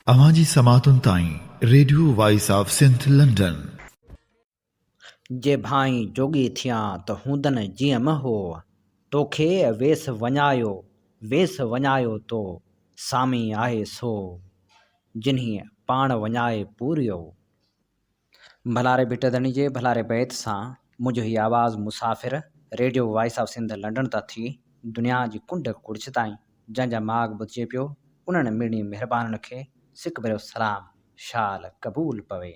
अवांजी समातुन ताईं radio voice of Sindh London. जे भाई जोगी थियां त हूंदन जीअं महो, तोखे वेस वञायो तो सामी आहे सो, जिन्हीं पाण वञाए पूरियो। भलारे बिटधणी जे भलारे बैत सां मुंहिंजो ही आवाज़ मुसाफ़िर radio voice of Sindh London ता थी दुनिया जी कुंड कुड़छ ताईं जंहिंजा माग ॿुधिजे पियो उन्हनि मिड़नी महिरबाननि खे सिक भरियो सलाम शाल क़बूल पवे।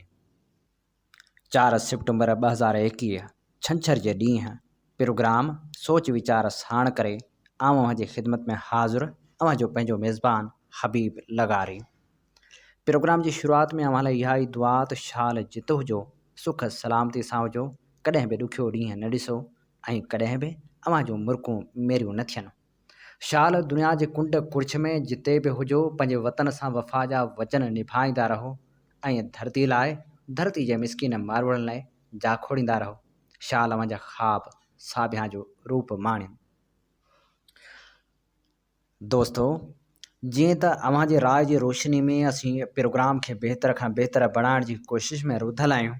4 सितंबर 2021 छंछर जे ॾींहुं प्रोग्राम सोच वीचार साण करे आवां जी ख़िदमत में हाज़िर अवां जो पंहिंजो मेज़बान हबीब लगारी। प्रोग्राम जी शुरूआत में अवां लाइ इहा ई दुआ त शाल जितो हुजो सुख सलामती सां हुजो, कॾहिं बि ॾुखियो ॾींहुं न ॾिसो ऐं कॾहिं बि अवां जूं मुर्कूं मेरियूं न थियनि। शाल दुनिया जे कुंड कुड़छ में जिते बि हुजो पंहिंजे वतन सां वफ़ा जा वचन निभाईंदा रहो ऐं धरती लाइ धरती जे मिसकिन मारवड़नि लाइ जाखोड़ींदा रहो। शाल अवां जा ख़्वाब साबिया जो रूप माणियो। दोस्तो, जीअं त अवां जे राय जी रोशनी में असीं प्रोग्राम खे बहितर खां बहितर बणाइण जी कोशिश में रुधल आहियूं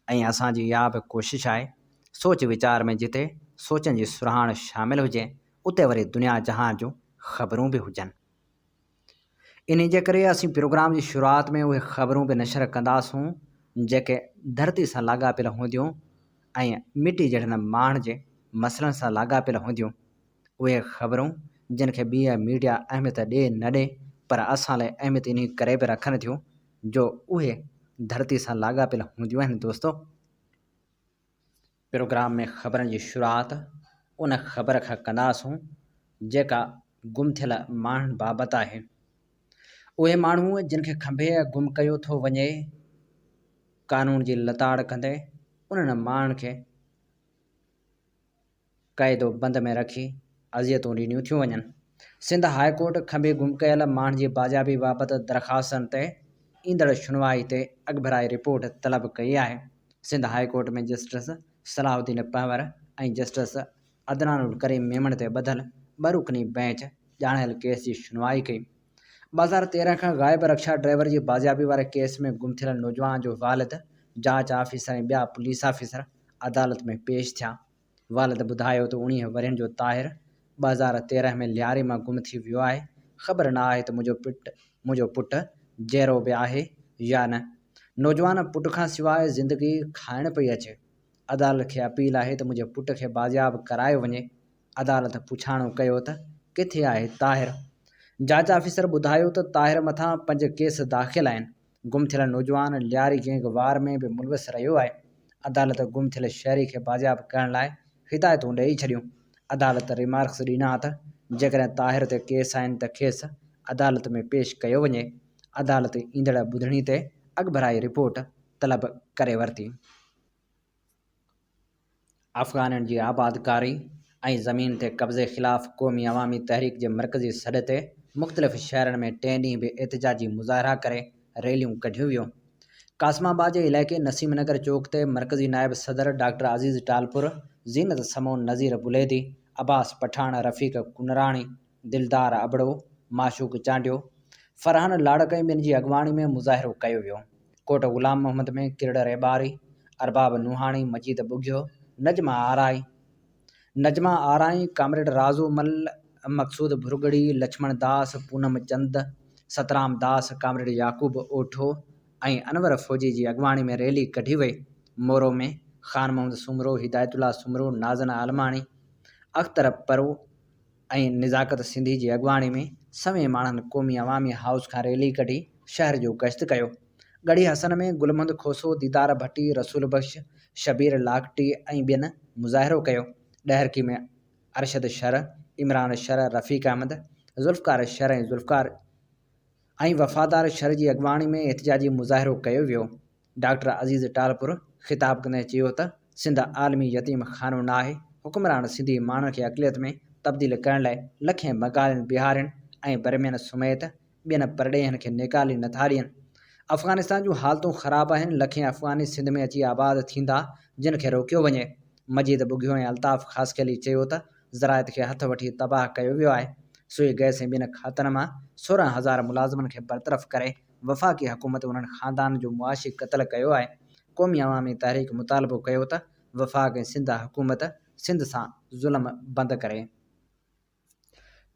ऐं असांजी इहा बि कोशिश आहे सोच वीचार में जिते सोचनि जी सुराहाण शामिलु हुजे उते वरी दुनिया जहान जूं ख़बरूं बि हुजनि। इन जे करे असीं प्रोग्राम जी शुरूआत में उहे ख़बरूं बि नशर कंदासूं जेके धरती सां लाॻापियल हूंदियूं ऐं मिटी जहिड़नि माण्हुनि जे मसइलनि सां लाॻापियल हूंदियूं। उहे ख़बरूं जिन खे ॿीं मीडिया अहमियत ॾे न ॾे पर असां लाइ अहमियत इन करे बि रखनि थियूं जो उहे धरती सां लाॻापियल हूंदियूं आहिनि। दोस्तो, प्रोग्राम में ख़बरनि जी शुरूआत उन ख़बर खां कंदासूं जेका गुम थियल माण्हुनि बाबति आहे। उहे माण्हू जिन खे खंभे गुम कयो थो वञे, कानून जी लताड़ कंदे उन्हनि माण्हुनि खे क़ैदो बंद में रखी अज़ियतूं ॾिनियूं थियूं वञनि। सिंध हाई कोर्ट खंभे गुम कयल माण्हुनि जी बाजाबी बाबति दरख़्वास्तनि ते ईंदड़ शुनवाई ते अॻभराई रिपोर्ट तलब कई आहे। सिंध हाई कोर्ट में जस्टिस सलाहुद्दीन पंवर ऐं जस्टिस अदनानुल करीम मेमन ते ॿधल ॿ रुकनी बेंच ॼाणायल केस जी शुनवाई कई। 2013 खां ग़ाइब रक्षा ड्राइवर जी बाजाबी वारे केस में गुम थियल नौजवान जो वालिद, जांच ऑफिसर ऐं ॿिया पुलिस ऑफिसर अदालत में पेश थिया। वालिद ॿुधायो त 19 वरनि जो ताहिर 2013 में लियारी मां गुम थी वियो आहे। ख़बर न आहे त मुंहिंजो पुटु जहिड़ो बि आहे या न। नौजवान पुट खां सवाइ ज़िंदगी खाइण पई अचे। अदालत खे अपील आहे त मुंहिंजे पुट खे बाज़ियाब करायो वञे। अदालत पुछाणो कयो त किथे आहे ताहिर। जांच ऑफिसर ॿुधायो त ताहिर मथां 5 केस दाख़िल आहिनि। गुम थियल नौजवान लियारी गैंग वार में बि मुलविस रहियो आहे। अदालत गुम थियल शहरी खे बाज़ियाब करण लाइ हिदायतूं ॾेई छॾियूं। अदालत रिमार्क्स ॾिना त जेकॾहिं ताहिर ते केस आहिनि त खेसि अदालत में पेश कयो वञे। अदालत ईंदड़ ॿुधणी ते अॻभराई रिपोर्ट तलब करे वरिती। अफ़गाननि जी आबादकारी ऐं ज़मीन ते कब्ज़े ख़िलाफ़ क़ौमी अवामी तहरीक जे मरकज़ी सॾ ते मुख़्तलिफ़ शहरनि में 3 ॾींहं बि एहतिजाजी मुज़ाहिरा करे रैलियूं कढियूं वियूं। कासमाबाद जे इलाइक़े नसीम नगर चौक ते मरकज़ी नायब सदर डॉक्टर अज़ीज़ टालपुर, ज़ीनत समोन नज़ीर बुलेदी, अब्बास पठान, रफ़ीक कुनराणी, दिलदार अबड़ो, माशूक चांडियो, फरहान लाड़क ऐं ॿियनि जी अॻवाणी में मुज़ाहिरो कयो वियो। कोट ग़ुलाम मोहम्मद में किरड़ रेबारी, अरबाब नुहाणी, मजीद बुघियो, नजमा आराई, कामरेड राज़ू मल, मकसूद भुरगड़ी, लक्ष्मण दास, पूनम चंद, सतराम दास, कामरेड याकूब ओठो ऐं अनवर फ़ौजी जी अॻवाणी में रैली कढी वई। मोरो में ख़ान मोहम्मद सुमरो, हिदायतुल्ला सुमरो, नाज़ना अलमाणी, अख्तर परो ऐं निज़ाकत सिंधी जी अॻवाणी में सवें माण्हुनि क़ौमी अवामी हाउस खां रैली कढी शहर जो गश्त कयो। गढ़ी हसन में गुलमंद खोसो, दीदार भट्टी, रसूल बख्श, शबीर लाकटी ऐं ॿियनि मुज़ाहिरो कयो। ॾहरकी में अरशद शर, इमरान शर, रफ़ीक अहमद, ज़ुल्फ़कार शर ऐं वफ़ादार शर जी अॻवाणी में एहतिजाजी मुज़ाहिरो कयो वियो। डॉक्टर अज़ीज़ टालपुर ख़िताब कंदे चयो त सिंध आलमी यतीम ख़ानो न आहे। हुक्मरान सिंधी माण्हुनि खे अक़लियत में तब्दील करण लाइ लखें बंगालियुनि, बिहारियुनि ऐं बर्मियुनि समेत ॿियनि परॾेहनि खे निकाली नथा ॾियनि। अफ़गानिस्तान जूं हालतूं ख़राब आहिनि। लखें अफ़गानी सिंध में अची आबाद थींदा जिन खे रोकियो वञे। मजीद बुघियो ऐं अल्ताफ़ ख़ासकेली चयो त ज़राइत खे हथ वठी तबाह कयो वियो आहे। सुई गैस ऐं ॿिनि खातनि मां 16,000 मुलाज़िमनि खे बरतरफ़ करे वफ़ाक़ी हुकूमत उन्हनि ख़ानदान जो मुआशी क़त्ल कयो आहे। क़ौमी अवामी तहरीक मुतालबो कयो त वफ़ाक़ ऐं सिंध हुकूमत सिंध सां ज़ुल्म बंदि करे।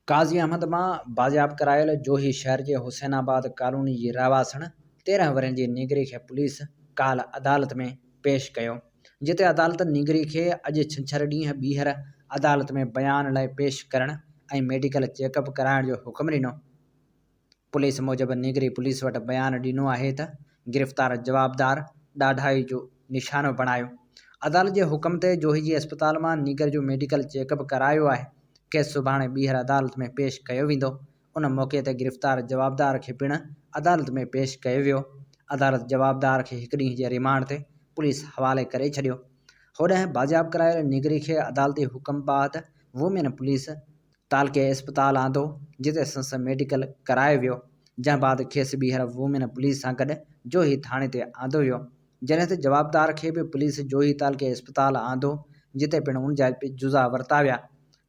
काज़ी अहमद मां बाज़ियाब करायल जोही शहर जे हुसैनाबाद कॉलोनी जी रहवासण 13 वरनि जी निगरी खे पुलिस काल्ह अदालत में पेश कयो, जिते अदालत निगरी खे अॼु छंछरु ॾींहुं ॿीहर अदालत में बयान लाइ पेश करण ऐं मेडिकल चेकअप कराइण जो हुकुम ॾिनो। पुलिस मूजिबि निगरी पुलिस वटि बयान ॾिनो आहे त गिरफ़्तार जवाबदार ॾाढाई जो निशानो बणायो। अदालत जे हुकुम ते जोही जी अस्पताल मां निगर जो मेडिकल चेकअप करायो आहे। केस सुभाणे ॿीहर अदालत में पेश कयो वेंदो। उन मौक़े ते गिरफ़्तार जवाबदार खे पिणु अदालत में पेश कयो वियो। अदालत जवाबदार खे हिकु ॾींहं जे रिमांड ते पुलिस हवाले करे छॾियो। होॾांहुं बाज़ियाब करायल निगरी खे अदालती हुकुम बाबति वुमेन पुलिस तालके अस्पताल आंदो, जिते संसद मेडिकल करायो वियो, जंहिं बाद खेसि ॿीहर वुमेन पुलिस सां गॾु जोही थाणे ते आंदो वियो, जॾहिं त जवाबदार खे बि पुलिस जोही तालके अस्पताल आंदो, जिते पिणु उन जा जुज़ा वरिता विया।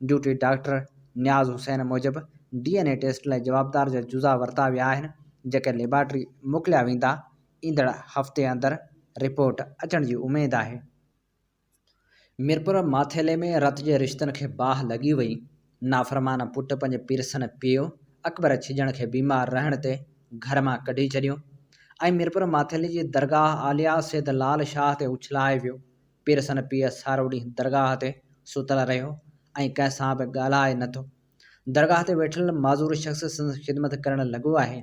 ड्यूटी डॉक्टर न्याज़ हुसैन मूजिबि DNA टेस्ट लाइ जवाबदार जा जुज़ा वरिता विया आहिनि, जेके लेबॉरेटरी मोकिलिया वेंदा। ईंदड़ हफ़्ते अंदरि रिपोर्ट अचण जी उमेद आहे। मीरपुर माथेले में रत जे रिश्तनि खे बाहि लॻी वई। नाफ़रमान पुटु पंहिंजे पिरसन पीउ अकबर छिजण खे बीमार रहण ते घर मां कढी छॾियो ऐं मीरपुर माथेले जी दरगाह आलिया सैद लाल शाह ते उछलाए वियो। पिरसन पीउ सारो ॾींहुं दरगाह ते सुतल रहियो ऐं कंहिंसां बि ॻाल्हाए नथो। दरगाह ते वेठल माज़ूर शख़्स संदसि ख़िदमत करणु लॻो आहे।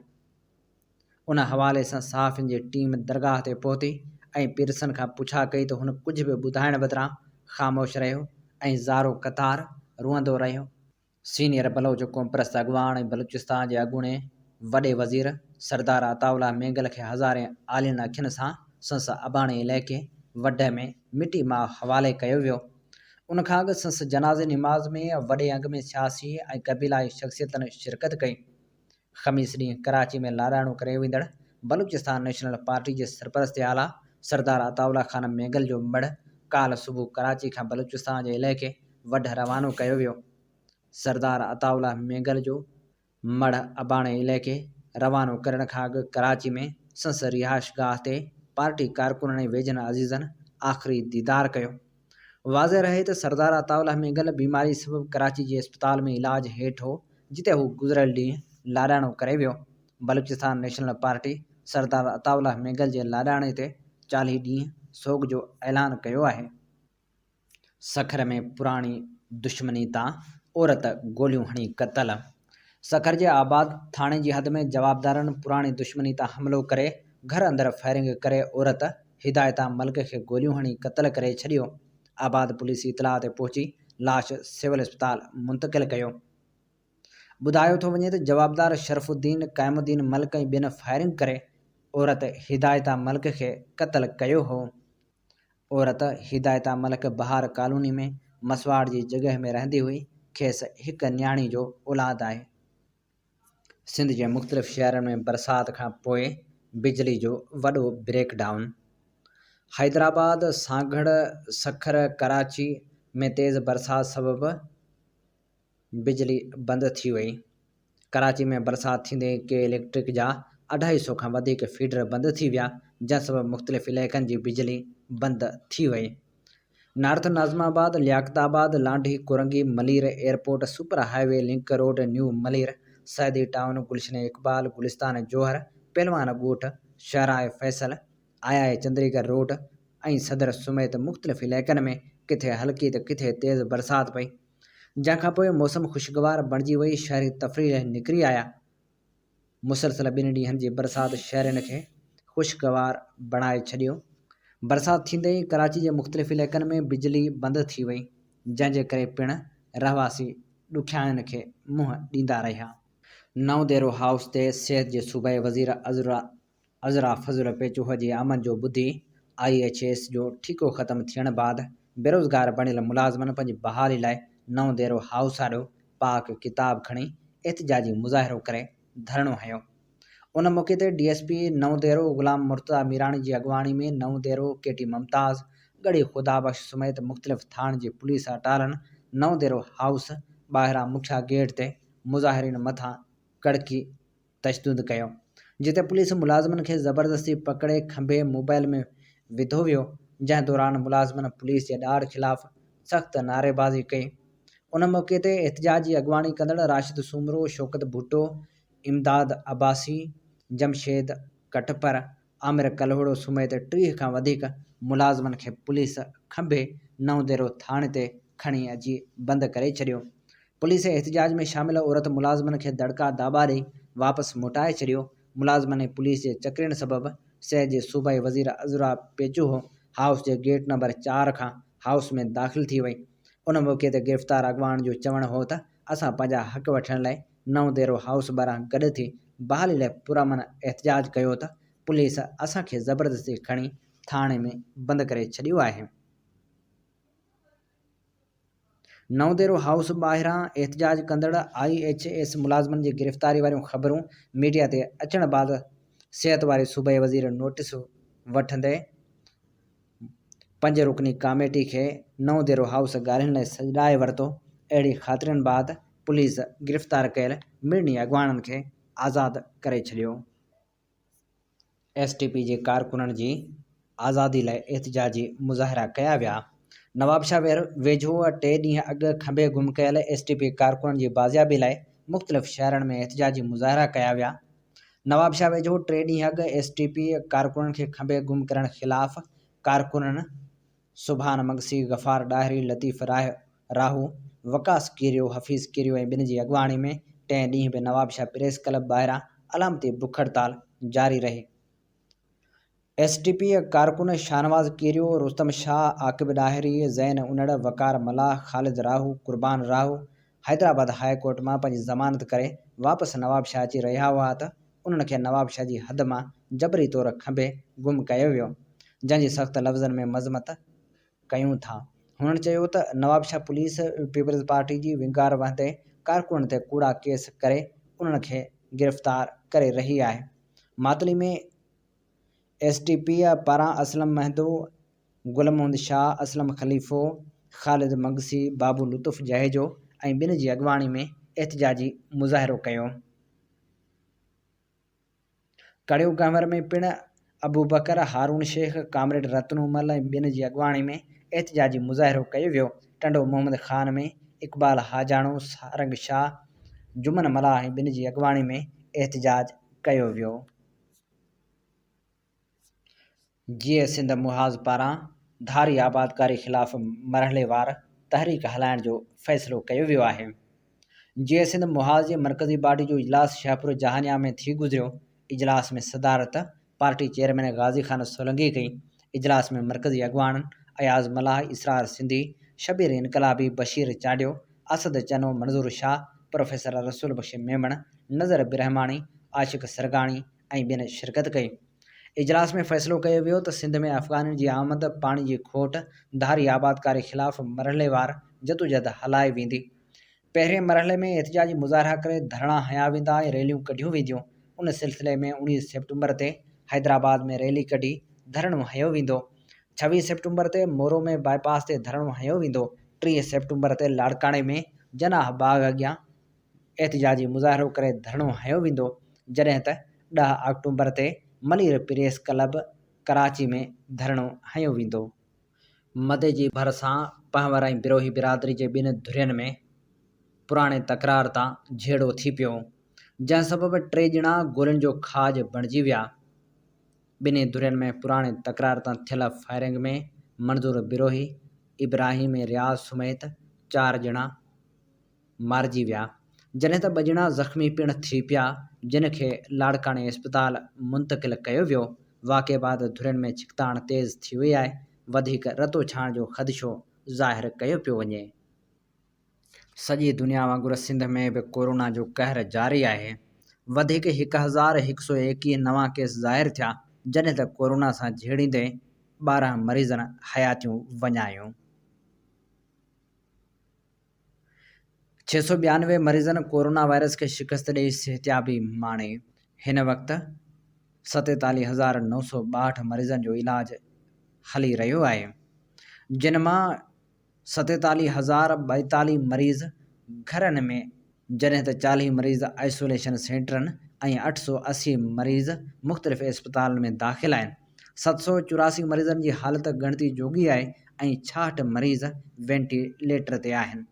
उन हवाले सां सहाफ़ियुनि जी टीम दरगाह ते पहुती ऐं पिरसन खां पुछा कई त हुन कुझु बि ॿुधाइण बदिरां ख़ामोश रहियो ऐं ज़ारो क़तार रुअंदो रहियो। सीनियर बलोच क़ौम परस्त अॻवान ऐं बलूचिस्तान जे अॻूणे वॾे वज़ीर सरदार अताउल्लाह मेंगल खे हज़ारे आलियन अखियुनि सां संसद अबाणे इलाइक़े वढ में मिटी मां हवाले कयो वियो। उनखां अॻु संसद जनाज़े निमाज़ में वॾे अंग में सियासी ऐं क़बीलाई शख़्सियतनि शिरकत कई। ख़मीस ॾींहुं कराची में लाॾाणो करे वेंदड़ बलूचिस्तान नेशनल पार्टी जे सरपरस्त आला सरदार अताउल्लाह ख़ान मेंगल जो मढ़ काल्ह सुबुह कराची खां बलूचिस्तान जे इलाइक़े वढ रवानो कयो वियो। सरदार अताउल्लाह मेंगल जो मढ़ अबाणे इलाइक़े रवानो करण खां अॻु कराची में संसद रिहाइशगाह ते पार्टी कारकुननि ऐं वेझनि अज़ीज़नि आख़िरी दीदार कयो। वाज़े रहे त सरदार अताउल्लाह मेंगल बीमारी सबबि कराची जे अस्पताल में इलाज हेठि हो, जिते हू गुज़िरियल ॾींहुं लाॾाणो करे वियो। बलूचिस्तान नेशनल पार्टी सरदार अताउल्लाह मेंगल जे लाॾाणे ते 40 ॾींहं सोग जो ऐलान कयो आहे। सखर में पुराणी दुश्मनी तां औरत गोलियूं हणी क़तल। सखर जे आबाद थाणे जी हद में जवाबदारनि पुराणी दुश्मनी तां हमिलो करे घर अंदरि फायरिंग करे औरत हिदायता मलिक खे गोलियूं हणी क़तल करे छॾियो। आबाद पुलिस इतलाह ते पहुची लाश सिविल अस्पताल मुंतक़िल कयो। ॿुधायो थो वञे त जवाबदार शरफुद्दीन क़ाइमुद्दीन मलिक ऐं ॿिनि फायरिंग करे औरत हिदायता मलिक खे क़तल कयो हो। औरत हिदायता मलिक बहार कॉलोनी में मसवाड़ जी जॻह में रहंदी हुई। खेसि हिकु न्याणी जो औलाद आहे। सिंध जे मुख़्तलिफ़ शहरनि में बरसाति खां पोइ बिजली जो वॾो ब्रेकडाउन। हैदराबाद सांगड़ सखर कराची में तेज़ बरसाति सबबि बिजली बंदि थी वई। कराची में बरसाति थींदे के इलेक्ट्रिक जा 250 खां वधीक फीडर बंदि थी विया, जंहिं सबबि मुख़्तलिफ़ इलाइक़नि जी बिजली बंदि थी वई। North Nazimabad Liaquatabad Landhi Korangi Malir airport super highway link road new Malir Saeedi town Gulshan Iqbal Gulistan Jauhar Pahalwan Goth शहराए Faisal आया चंद्रीगढ़ रोड ऐं सदर समेत मुख़्तलिफ़ इलाइक़नि में किथे हल्की त किथे तेज़ बरसाति पई, जंहिंखां पोइ मौसम ख़ुशगवार बणिजी वई। शहरी तफ़रीह निकिरी आया। मुसलसल 2 ॾींहंनि जी बरसाति शहरनि खे ख़ुशगवार बणाए छॾियो। बरसाति थींदे ई कराची जे मुख़्तलिफ़ इलाइक़नि में बिजली बंदि थी वई, जंहिंजे करे पिणु रहवासी ॾुखियाईनि खे मुंहुं ॾींदा रहिया। नओं देरो हाउस ते सिहत जे सूबाई वज़ीर अज़रा फज़ल पेचूह जी आमद जो ॿुधी IHS जो ठीको ख़त्म थियण बाद बेरोज़गार बणियल मुलाज़िमनि पंहिंजी बहाली लाइ नओं देरो हाउस आॾो पाक किताब खणी एहतिजाजी मुज़ाहिरो करे धरणो हयो। उन मौक़े ते DSP नओं देरो ग़ुलाम मुर्तज़ा मीराणी जी अॻवानी में नओं देरो KT मुमताज़ गड़ी खुदाबख्श समेत मुख़्तलिफ़ थाण जी पुलिस अटारनि नओं देरो हाउस ॿाहिरां मुख्या गेट ते मुज़ाहिरीन मथां कड़की तशदुद कयो, जिते पुलिस मुलाज़िमनि खे ज़बरदस्ती पकड़े खंभे मोबाइल में विधो वियो, जंहिं दौरान मुलाज़िमनि पुलिस जे ॾाड़ ख़िलाफ़ सख़्त नारेबाज़ी कई। उन मौक़े ते एहतजाज जी अॻवानी कंदड़ राशिद सूमरो, शौकत भुट्टो, इमदाद अब्बासी, जमशेद कटपर, आमिर कलहोड़ो समेत 30 खां वधीक मुलाज़िमनि खे पुलिस खंभे नवदेरो थाणे ते खणी अची बंदि करे छॾियो। पुलिस एहतजाज में शामिल औरत मुलाज़िमनि खे दड़का दाॿा ॾेई वापसि मोटाए छॾियो। मुलाज़िमनि पुलिस जे चकरियण सबबि शहर जे सूबाई वज़ीर अज़रा पेचूहो हाउस जे गेट नंबर 4 खां हाउस में दाख़िल थी वई। उन मौक़े ते गिरफ़्तार अॻवान जो चवणु हो त असां पंहिंजा हक़ वठण लाइ नवदेरो हाउस ॿाहिरां गॾु थी बहाली लाइ पुरअमन एहतजाज कयो त पुलिस असांखे ज़बरदस्ती खणी थाणे में बंदि करे छॾियो आहे। नवदेरो हाउस ॿाहिरां एहतजाज कंदड़ IHS मुलाज़िमनि जी गिरफ़्तारी वारियूं ख़बरूं मीडिया ते अचण बैदि सिहत वारे सूबाई वज़ीर नोटिस वठंदे 5 रुकनी कमेटी खे नवदेरो हाउस ॻाल्हियुनि लाइ सॾाए वरितो। अहिड़ी ख़ातिरनि बैदि पुलिस गिरफ़्तार कयल मिड़नी अॻवाननि खे आज़ादु करे छॾियो। STP जे कारकुननि जी आज़ादी लाइ एहतजाजी मुज़ाहिरा कया विया। नवाबशाह वेझो 3 ॾींहं अॻु खंभे गुम कयल STP कारकुननि जी बाज़ियाबी लाइ मुख़्तलिफ़ शहरनि में एहतजाजी मुज़ाहिरा कया विया। नवाबशाह वेझो 3 ॾींहं अॻु STP कारकुननि खे खंभे गुम करण ख़िलाफ़ कारकुननि सुभान मगसी, गफ़ार ॾाहिरी, लतीफ़ राहू, वकास कीरियो, हफ़ीज़ कीरियो ऐं ॿिनि जी अॻवानी में 3 ॾींहं बि नवाबशाह प्रेस क्लब ॿाहिरां अलामती बुख हड़ताल जारी रही। STP कारकुन शाहनवाज़ कीरियो, रुस्तम शाह, आकिब ॾाहिरी, ज़ैन उनड़, वकार मलाह, ख़ालिद राहू, कुर्बान राहू हैदराबाद हाई कोर्ट मां पंहिंजी ज़मानत करे वापसि नवाबशाह अची रहिया हुआ त उन्हनि खे नवाबशाह जी हद मां जबरी तौर खंभे गुम कयो वियो, जंहिंजी सख़्त लफ़्ज़नि में मज़मत कयूं था। हुननि चयो त नवाबशाह पुलिस पीपल्स पार्टी जी विंगार वहंदे कारकुननि ते कूड़ा केस करे उन्हनि खे गिरफ़्तार करे रही आहे। मातली में STP पारां असलम महदो, गुल मोहम्मद शाह, असलम ख़लीफ़ो, ख़ालिद मगसी, बाबू लुतुफ़ जहेजो ऐं ॿिनि जी अॻवानी में एहतजाजी मुज़ाहिरो कयो। कड़ियो गंवर में पिणु अबू बकर, हारून शेख, कामरेड रतनूमल ऐं ॿिनि जी अॻवानी में एहतजाजी मुज़ाहिरो कयो वियो। टंडो मोहम्मद ख़ान में इक़बाल हाजाणो, सारंग शाह, जुमन मलाह ऐं ॿिनि जी अॻवानी में एहतजाज कयो वियो। जीअं सिंध मुहाज़ पारां धारी आबादकारी ख़िलाफ़ मरहलेवार तहरीक हलाइण जो फ़ैसिलो कयो वियो आहे। जीअं सिंध मुहाज़ जे मरकज़ी बॉडी जो इजलास शाहपुर जहानिया में थी गुज़रियो। इजलास में सदारत पार्टी चेयरमैन गाज़ी ख़ान सोलंकी कई। इजलास में मरकज़ी अॻवान अयाज़ मलाह, इसरार सिंधी, शबीर इनकलाबी, बशीर चाडियो, असद चनो, मंज़ूर शाह, प्रोफेसर रसूल बख्श मेमण, नज़र बिरहमानी, आशिक़ सरगाणी ऐं ॿियनि शिरकत कई। इजलास में फ़ैसिलो कयो वियो त सिंध में अफ़गाननि जी आमद, पाणी जी खोट, धारी आबादकारी ख़िलाफ़ मरहलेवार जदोजहद हलाए वेंदी। पहिरें मरहले में एहतजाजी मुज़ाहिरा करे धरणा हया वेंदा ऐं रैलियूं कढियूं वेंदियूं। उन सिलसिले में 19 सेप्टेम्बर ते हैदराबाद में रैली कढी धरणो हयो वेंदो। 26 सेप्टेम्बर ते मोरो में बाईपास ते धरणो हयो वेंदो। 30 सेप्टेम्बर ते लाड़काणे में जनाह बाग अॻियां एहतजाजी मुज़ाहिरो करे धरणो हयो वेंदो, जॾहिं त 10 अक्टूबर ते मलीर प्रेस क्लब कराची में धरणो हयो वेंदो। मदे जी भरिसां पहवर ऐं बिरोही बिरादरी जे ॿिनि धुरियुनि में पुराणे तकरार तां झेड़ो थी पियो, जंहिं सबबि 3 ॼणा गोलियुनि जो खाज बणिजी विया। ॿिन्ही धुरियुनि में पुराणे तकरार तां थियल फायरिंग में मंज़ूर बिरोही, इब्राहिम रियाज़ समेत 4 ॼणा मारिजी विया, जॾहिं त 2 ॼणा ज़ख़्मी पिणु थी पिया, जिन खे लाड़काणे इस्पताल मुंतक़िल कयो वियो। वाक़े बाद धुरियुनि में छिकताण तेज़ थी वई आहे। वधीक रतो छाण जो ख़दशो ज़ाहिर कयो पियो वञे। सॼी दुनिया वांगुरु सिंध में बि कोरोना जो कहर जारी आहे। वधीक 1121 नवां केस ज़ाहिर थिया, जॾहिं त कोरोना सां झेड़ींदे 12 मरीज़नि हयातियूं वञायूं। 692 मरीज़नि कोरोना वायरस खे शिकस्त ॾेई सिहतयाबी माणी। हिन वक़्तु 47,962 मरीज़नि जो इलाज हली रहियो आहे, जिन मां 47,042 मरीज़ घरनि में जॾहिं त 40 मरीज़ आइसोलेशन सेंटरनि ऐं 880 मरीज़ मुख़्तलिफ़ इस्पतालुनि में दाख़िल आहिनि। 784 मरीज़नि जी हालति ॻणिती जोॻी आहे ऐं 66 मरीज़ वेंटिलेटर ते आहिनि।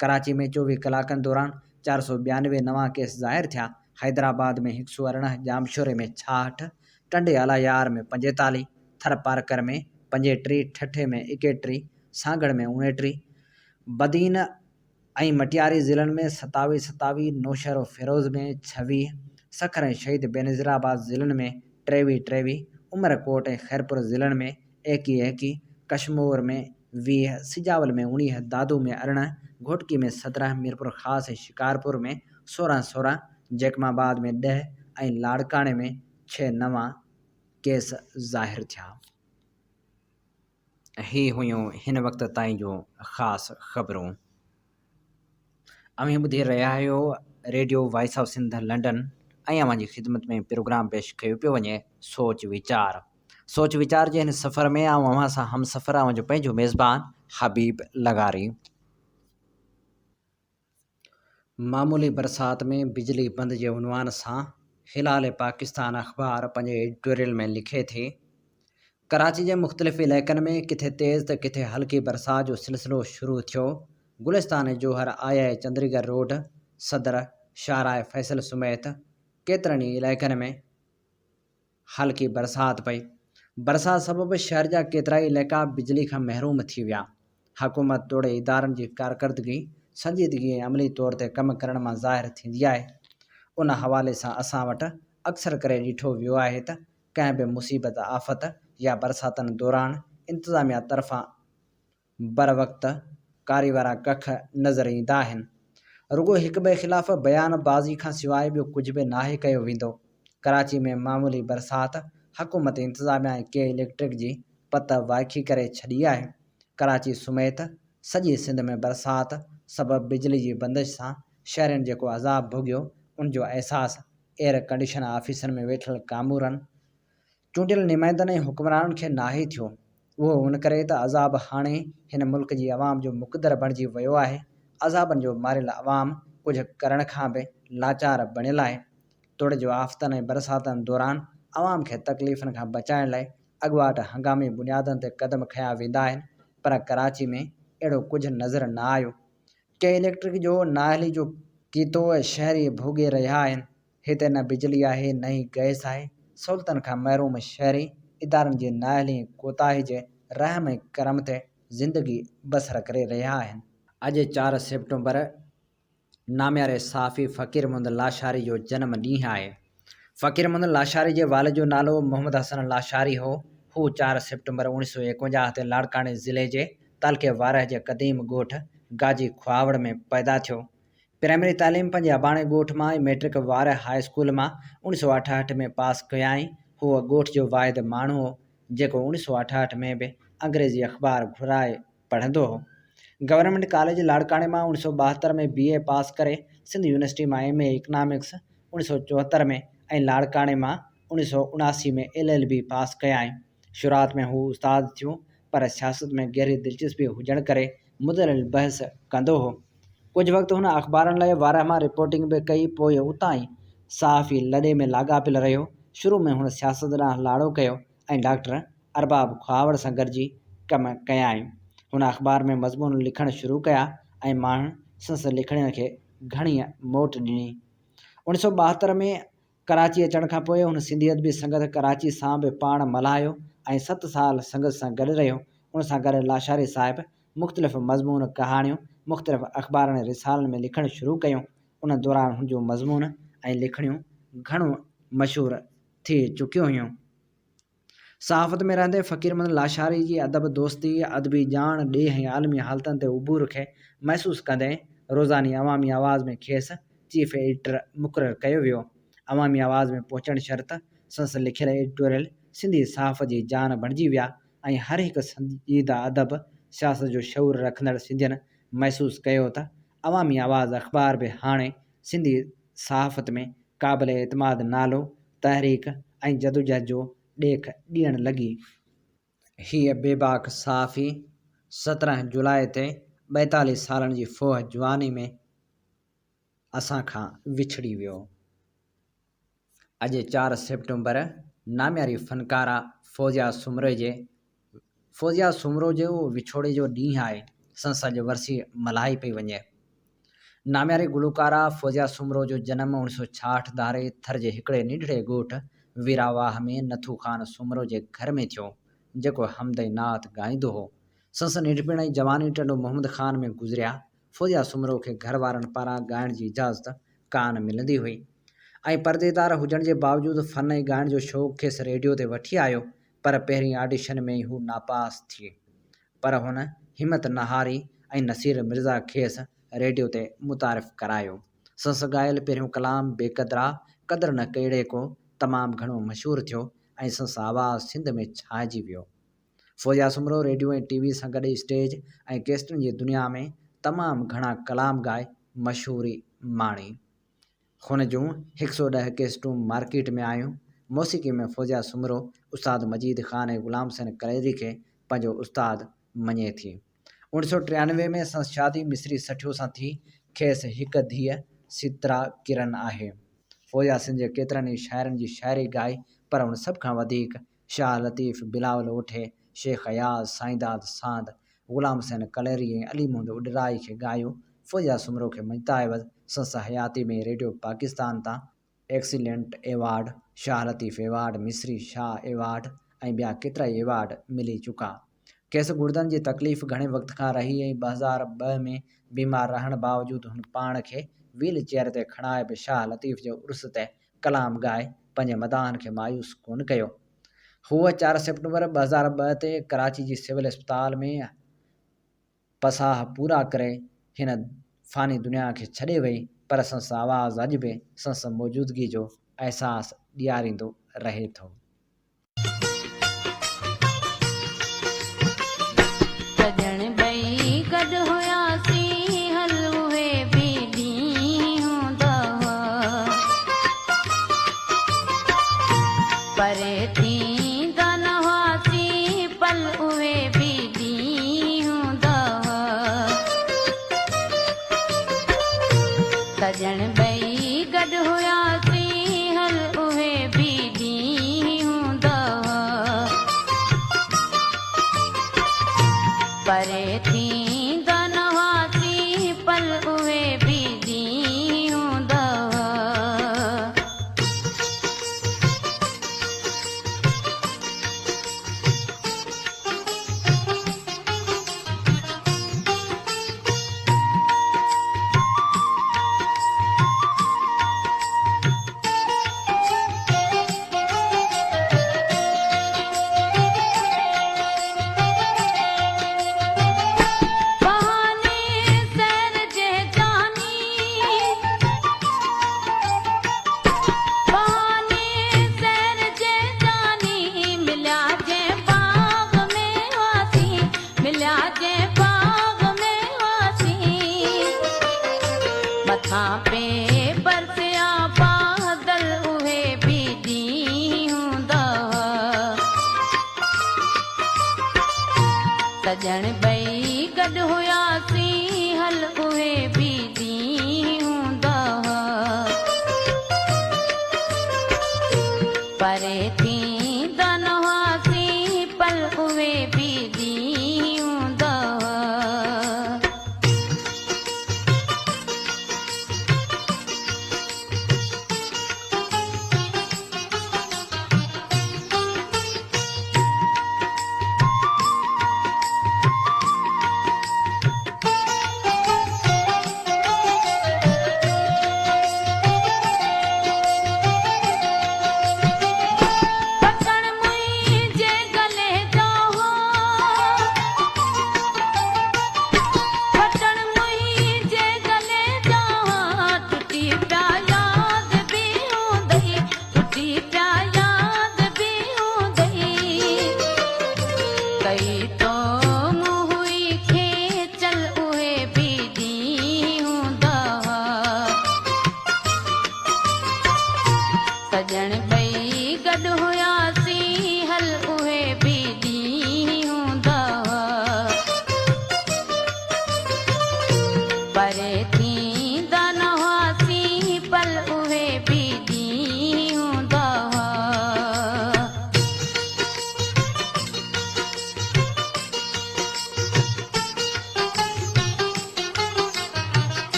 कराची में 24 कलाकनि दौरान 492 नवां केस ज़ाहिर थिया। हैदराबाद में 118, जामशोरे में 66, टंडे अलायार में 45, थरपारकर में 35, ठठे में 31, सागड़ में 29, बदीन ऐं मटियारी ज़िलनि में 27, नौशहर फिरोज़ में 26, सखर ऐं शहीद बेनज़ीराबाद ज़िलनि में 23, उमरकोट ऐं खैरपुर ज़िलनि में 21, कशमोर में 20, सिजावल में 19, दादू में 18, घोटकी में 17, मीरपुर ख़ास ऐं शिकारपुर में 16, जैकमाबाद में 10 ऐं लाड़काणे में 6 नवां केस ज़ाहिर थिया। ही हुयूं हिन वक़्त ताईं जो ख़ासि ख़बरूं। अव्हां ॿुधी रहिया आहियो radio voice of Sindh London ऐं अव्हां जी ख़िदमत में प्रोग्राम पेश कयो पियो वञे सोच वीचार जे हिन सफ़र में अव्हां सां हम सफ़र अव्हां जो पंहिंजो मेज़बान हबीब लगारी। मामूली बरसात में बिजली बंद जे उनवान सां हिलाल पाकिस्तान अख़बार पंहिंजे एडिटोरियल में लिखे थी, कराची जे मुख़्तलिफ़ इलाइक़नि में किथे तेज़ त किथे हल्की बरसात जो सिलसिलो शुरू थियो। गुलिस्तान जोहर आया चंद्रीगढ़ रोड, सदर, शाहराह फैसल समेत केतिरनि ई इलाइक़नि में हल्की बरसात पई। बरसात सबबि शहर जा केतिरा ई इलाइक़ा बिजली खां महरूम थी विया। हुकूमत तोड़े इदारनि जी कारकर्दगी संजीदगी ऐं अमली तौर ते कमु करण मां ज़ाहिर थींदी आहे। उन हवाले सां असां वटि अक्सर करे ॾिठो वियो आहे त कंहिं बि मुसीबत आफ़त या बरसातनि दौरान इंतिज़ामिया तरफ़ां बर वक़्ति कारी वारा कख नज़र ईंदा आहिनि। रुगो हिक ॿिए ख़िलाफ़ बयानबाज़ी खां सवाइ ॿियो कुझु बि नाहे कयो वेंदो। कराची में मामूली बरसात हुकूमत इंतिज़ामिया ऐं के इलेक्ट्रिक जी पत वाइखी करे छॾी आहे। कराची समेत सॼी सिंध में बरसात सबबि बिजली जी बंदिश सां शहरनि जेको अज़ाब भोॻियो उनजो अहसासु एयर कंडीशन ऑफिसनि में वेठल कामूरनि, चूंडियल नुमाइंदनि ऐं हुक्मराननि खे नाहे थियो। उहो उन करे त अज़ाब हाणे हिन मुल्क जी अवाम जो मुक़दर बणिजी वियो आहे। अज़ाबनि जो मारियल अवाम कुझु करण खां बि लाचार बणियल आहे। तोड़े जो आफ़तनि ऐं बरसातनि दौरान अवाम खे तकलीफ़ुनि खां बचाइण लाइ अॻुवाट हंगामी बुनियादनि ते क़दम खयां वेंदा आहिनि, पर कराची में अहिड़ो कुझु नज़र न आयो। के इलेक्ट्रिक जो नाअहली जो कीतो शहरी भोॻे रहिया आहिनि। हिते न बिजली आहे न ई गैस आहे। सहूलियतुनि खां महरूम शहरी इदारनि जी नाअहली कोताही जे रहम ऐं करम ते ज़िंदगी बसर करे रहिया आहिनि। अॼु 4 सेप्टेम्बर नाम्यारे साफ़ी फ़कीर मोहम्मद लाशारी जो जनम ॾींहुं आहे। फ़कीर मोहम्मद लाशारी जे वाल जो नालो मोहम्मद हसन लाशारी हो। हू 4 सेप्टेम्बर 1951 ते लाड़काणे ज़िले जे तालके वारह जे क़दीम ॻोठ गाजी ख्वावड़ में पैदा थियो। प्राइमरी तालीम पंहिंजे अबाणे ॻोठ मां ऐं मैट्रिक वारह हाई स्कूल मां 1968 में पास कयाई। हूअ ॻोठ जो वाहिद माण्हू हो जेको 1968 में बि अंग्रेज़ी अख़बार घुराए पढ़ंदो हो। गवर्नमेंट कॉलेज लाड़काणे मां 1972 में BA पास करे सिंध यूनिवर्सिटी मां MA इकनॉमिक्स 1974 में ऐं लाड़काणे मां 1979 में LLB पास कयाई। शुरूआत में हू उस्ताद थियो, पर सियासत में गहरी दिलचस्पी हुजण करे मुदलिल बहस कंदो हो। कुझु वक़्तु हुन अख़बारनि लाइ वारह मां रिपोर्टिंग बि कई, पोइ उतां ई सहाफ़ी लॾे में लाॻापियल रहियो। शुरू में हुन सियासत ॾांहुं लाड़ो कयो ऐं डॉक्टर अरबाब ख्वावड़ सां गॾिजी कम कयाई। हुन अख़बार में मज़मून लिखणु शुरू कया ऐं माण्हुनि संदसि लिखण खे घणी मोट ॾिनी। 1972 में कराची अचण खां पोइ हुन सिंधी अदबी संगत कराची सां बि पाण मल्हायो ऐं 7 साल संगत सां गॾु रहियो। उन सां गॾु लाशारी साहिबु मुख़्तलिफ़ मज़मून कहाणियूं मुख़्तलिफ़ अख़बारनि ऐं रिसालनि में लिखणु शुरू कयूं। उन दौरान हुन जो मज़मून ऐं लिखणियूं घणो मशहूरु थी चुकियूं हुयूं। सहाफ़त में रहंदे फ़कीर मोहम्मद लाशारी जी अदब दोस्ती, अदबी ॼाण, ॾेह ऐं आलमी हालतुनि ते उबूर खे महसूसु कंदे रोज़ानी अवामी आवाज़ में खेसि चीफ एडिटर मुक़ररु कयो वियो। अवामी आवाज़ में पहुचण शर्त संदसि लिखियल एडिटोरियल सिंधी सहाफ़त जी जान बणिजी विया ऐं हर हिकु संजीदा अदब सियासत जो शऊर रखंदड़ सिंधियुनि महसूसु कयो त अवामी आवाज़ अख़बार बि हाणे सिंधी सहाफ़त में क़ाबिल एतमाद नालो, तहरीक ऐं जदोजहद जो ॾेख ॾियणु लॻी। हीअ बेबाक सहाफ़ी 17 जुलाई ते 42 सालनि जी फ़ौह जवानी में असां खां विछड़ी वियो। अॼु 4 सेप्टेम्बर नाम्यारी फ़नकारा फ़ौज़िया सुमरो जो विछोड़े जो ॾींहुं आहे। संसद वरसी मल्हाई पई वञे। नाम्यारी गुलकारा फ़ौज़िया सुमरो जो जनम 1966 धारे थर जे हिकिड़े निढड़े ॻोठ वीरावाह में नथू ख़ान सुमरो जे घर में थियो, जेको हमदे नात ॻाईंदो हो। संसन निढपिण ऐं जवानी टंडो मोहम्मद ख़ान में गुज़रिया। फ़ौज़िया सुमरो खे घर वारनि पारां ॻाइण जी इजाज़त कान मिलंदी हुई ऐं परदेदार हुजण जे बावजूदु फ़न ऐं ॻाइण जो शौक़ु खेसि रेडियो ते वठी आयो, पर पहिरीं ऑडिशन में ई हू नापास थी। पर हुन हिमत न हारी ऐं नसीर मिर्ज़ा खेसि रेडियो ते मुतारिफ़ करायो। संस ॻायल पहिरियों कलाम बेक़दरा क़दर न कहिड़े को तमामु घणो मशहूरु थियो ऐं संस आवाज़ सिंध में छाइजी वियो। फ़ौज़िया सुमरो रेडियो ऐं टीवी सां गॾु स्टेज ऐं कैस्टुनि जी दुनिया में तमामु घणा कलाम ॻाए मशहूरी माणी। हुन जूं 110 कैस्टूं मार्केट में आयूं। मौसीक़ी में फ़ौज़िया सुमरो उस्ताद मजीद ख़ान ऐं ग़ुलाम हुसैन कलेरी खे पंहिंजो उस्ताद मञे थी। 1993 में संस शादी मिस्री सठियो सां थी। खेसि हिकु धीअ सित्रा किरन आहे। फ़ौज़िया सिंध जे केतिरनि ई शाइरनि जी शाइरी ॻाई, पर हुन सभ खां वधीक शाह लतीफ़, बिलावल ओठे, शेख अयाज़, साईंदाद सांद, ग़ुलाम हुसैन कलेरी ऐं अली मोहम्मद उडराई खे ॻायो। फ़ौज़िया सुमरो खे मञता एवज़ संस हयाती में रेडियो पाकिस्तान तां excellent award, Shah Latif award, मिस्री शाह एवार्ड ऐं ॿिया केतिरा ई एवार्ड मिली चुका। खेसि गुर्दनि जी तकलीफ़ घणे वक़्त खां रही ऐं 2002 में बीमार रहण बावजूदु हुन पाण खे व्हील चेयर ते खणाए बि शाह लतीफ़ जे उर्स ते कलाम ॻाए पंहिंजे मदाहन खे मायूस कोन कयो। हूअ 4 सेप्टेम्बर 2002 ते कराची जी सिविल अस्पताल में पसाह पूरा करे हिन फ़ानी दुनिया खे छॾे वई, पर संस आवाज़ अॼु बि संस मौजूदगी जो अहसासु ॾियारींदो रहे थो। सजण ॿई गॾु हुयासीं हल उहे बि ॾींहं हूंदा परे थींदा न हुआसीं पल उहे बि ॾींहं हूंदा पकड़ मुंहिंजे गले जो हो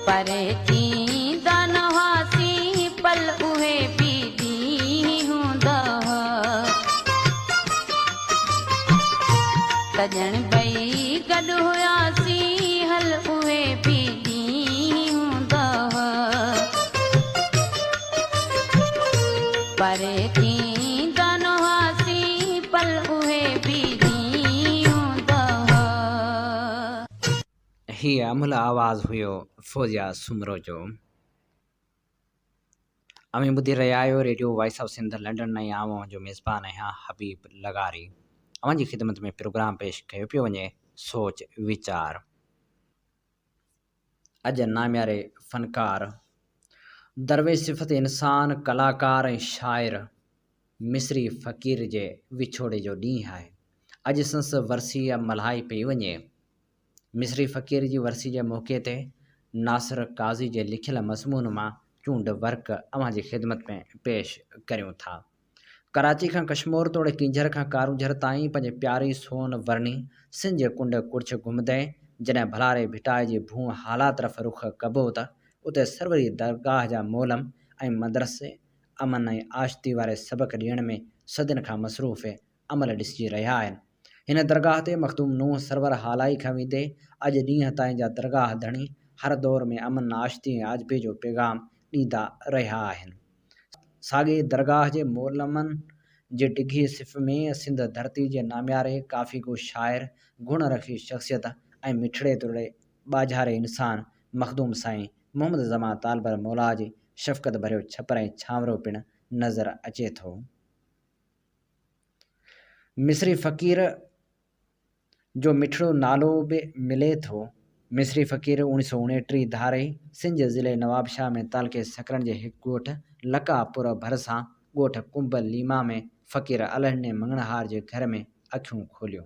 परे थींदा न हुआसीं पल उहे बि ॾींहं हूंदा सॼण ॿई गॾु हुआसीं हल उहे बि ॾींहं हूंदा परे थींदा न हुआसीं पल उहे बि ॾींहं हूंदा हीअ अमूल आवाज़ हुयो फौजिया सुमरो जो। अमी ॿुधी रहिया आहियो radio voice of Sindh London ऐं आऊं जो मेज़बान आहियां हबीब लगारी। अव्हां जी ख़िदमत में प्रोग्राम पेश कयो पियो वञे सोच वीचार। अॼु नाम्यारे फ़नकार दरवेश सिफ़त इंसान कलाकार ऐं शाइर मिस्री फ़क़ीर जे विछोड़े जो ॾींहुं आहे। अॼु संसद वरसी मल्हाई पई वञे। मिस्री फ़क़ीर जी वरसी जे मौक़े ते नासिर काज़ी जे लिखियल मज़मून मां चूंड वर्क अव्हां जी ख़िदमत में पेश करियूं था। कराची खां कश्मीर तोड़े किंझर खां कारूझर ताईं पंहिंजे प्यारी सोन वरणी सिंध जे कुंड कुर्छ घुमंदे जॾहिं भलारे भिटाए जी भूं हाला तरफ़ रुख कबो त उते सरवरी दरगाह जा मोलम ऐं मदरसे अमन ऐं आशिती वारे सबक़ ॾियण में सदियुनि खां मसरूफ़ अमल ॾिसिजी रहिया आहिनि। हिन दरगाह ते मखदूम नूह सरवर हालाई खां वेंदे अॼु ॾींहं ताईं जा दरगाह धणी हर दौर में अमन आशिती ऐं आजबे जो पैगाम ॾींदा रहिया आहिनि। साॻे दरगाह जे मोलमनि जे डिघी सिफ़ में सिंध धरती जे नाम्यारे काफ़ीगो शाइर गुण रखी शख़्सियत ऐं मिठड़े तुड़े ॿाझारे इंसान मखदूम साईं मोहम्मद ज़मा तालबर मौला जी शफ़क़त भरियो छपर ऐं छांवरो पिणु नज़र अचे थो। मिस्री फ़क़ीर जो मिठड़ो नालो बि मिले थो। मिस्री फ़क़ीर 1969 धारे सिंध ज़िले नवाबशाह में तालके सकरन जे हिकु ॻोठ लकापुर भरिसां ॻोठ कुंभ लीमा में फ़क़ीर अलहने मंगणहार जे घर में अखियूं खोलियूं।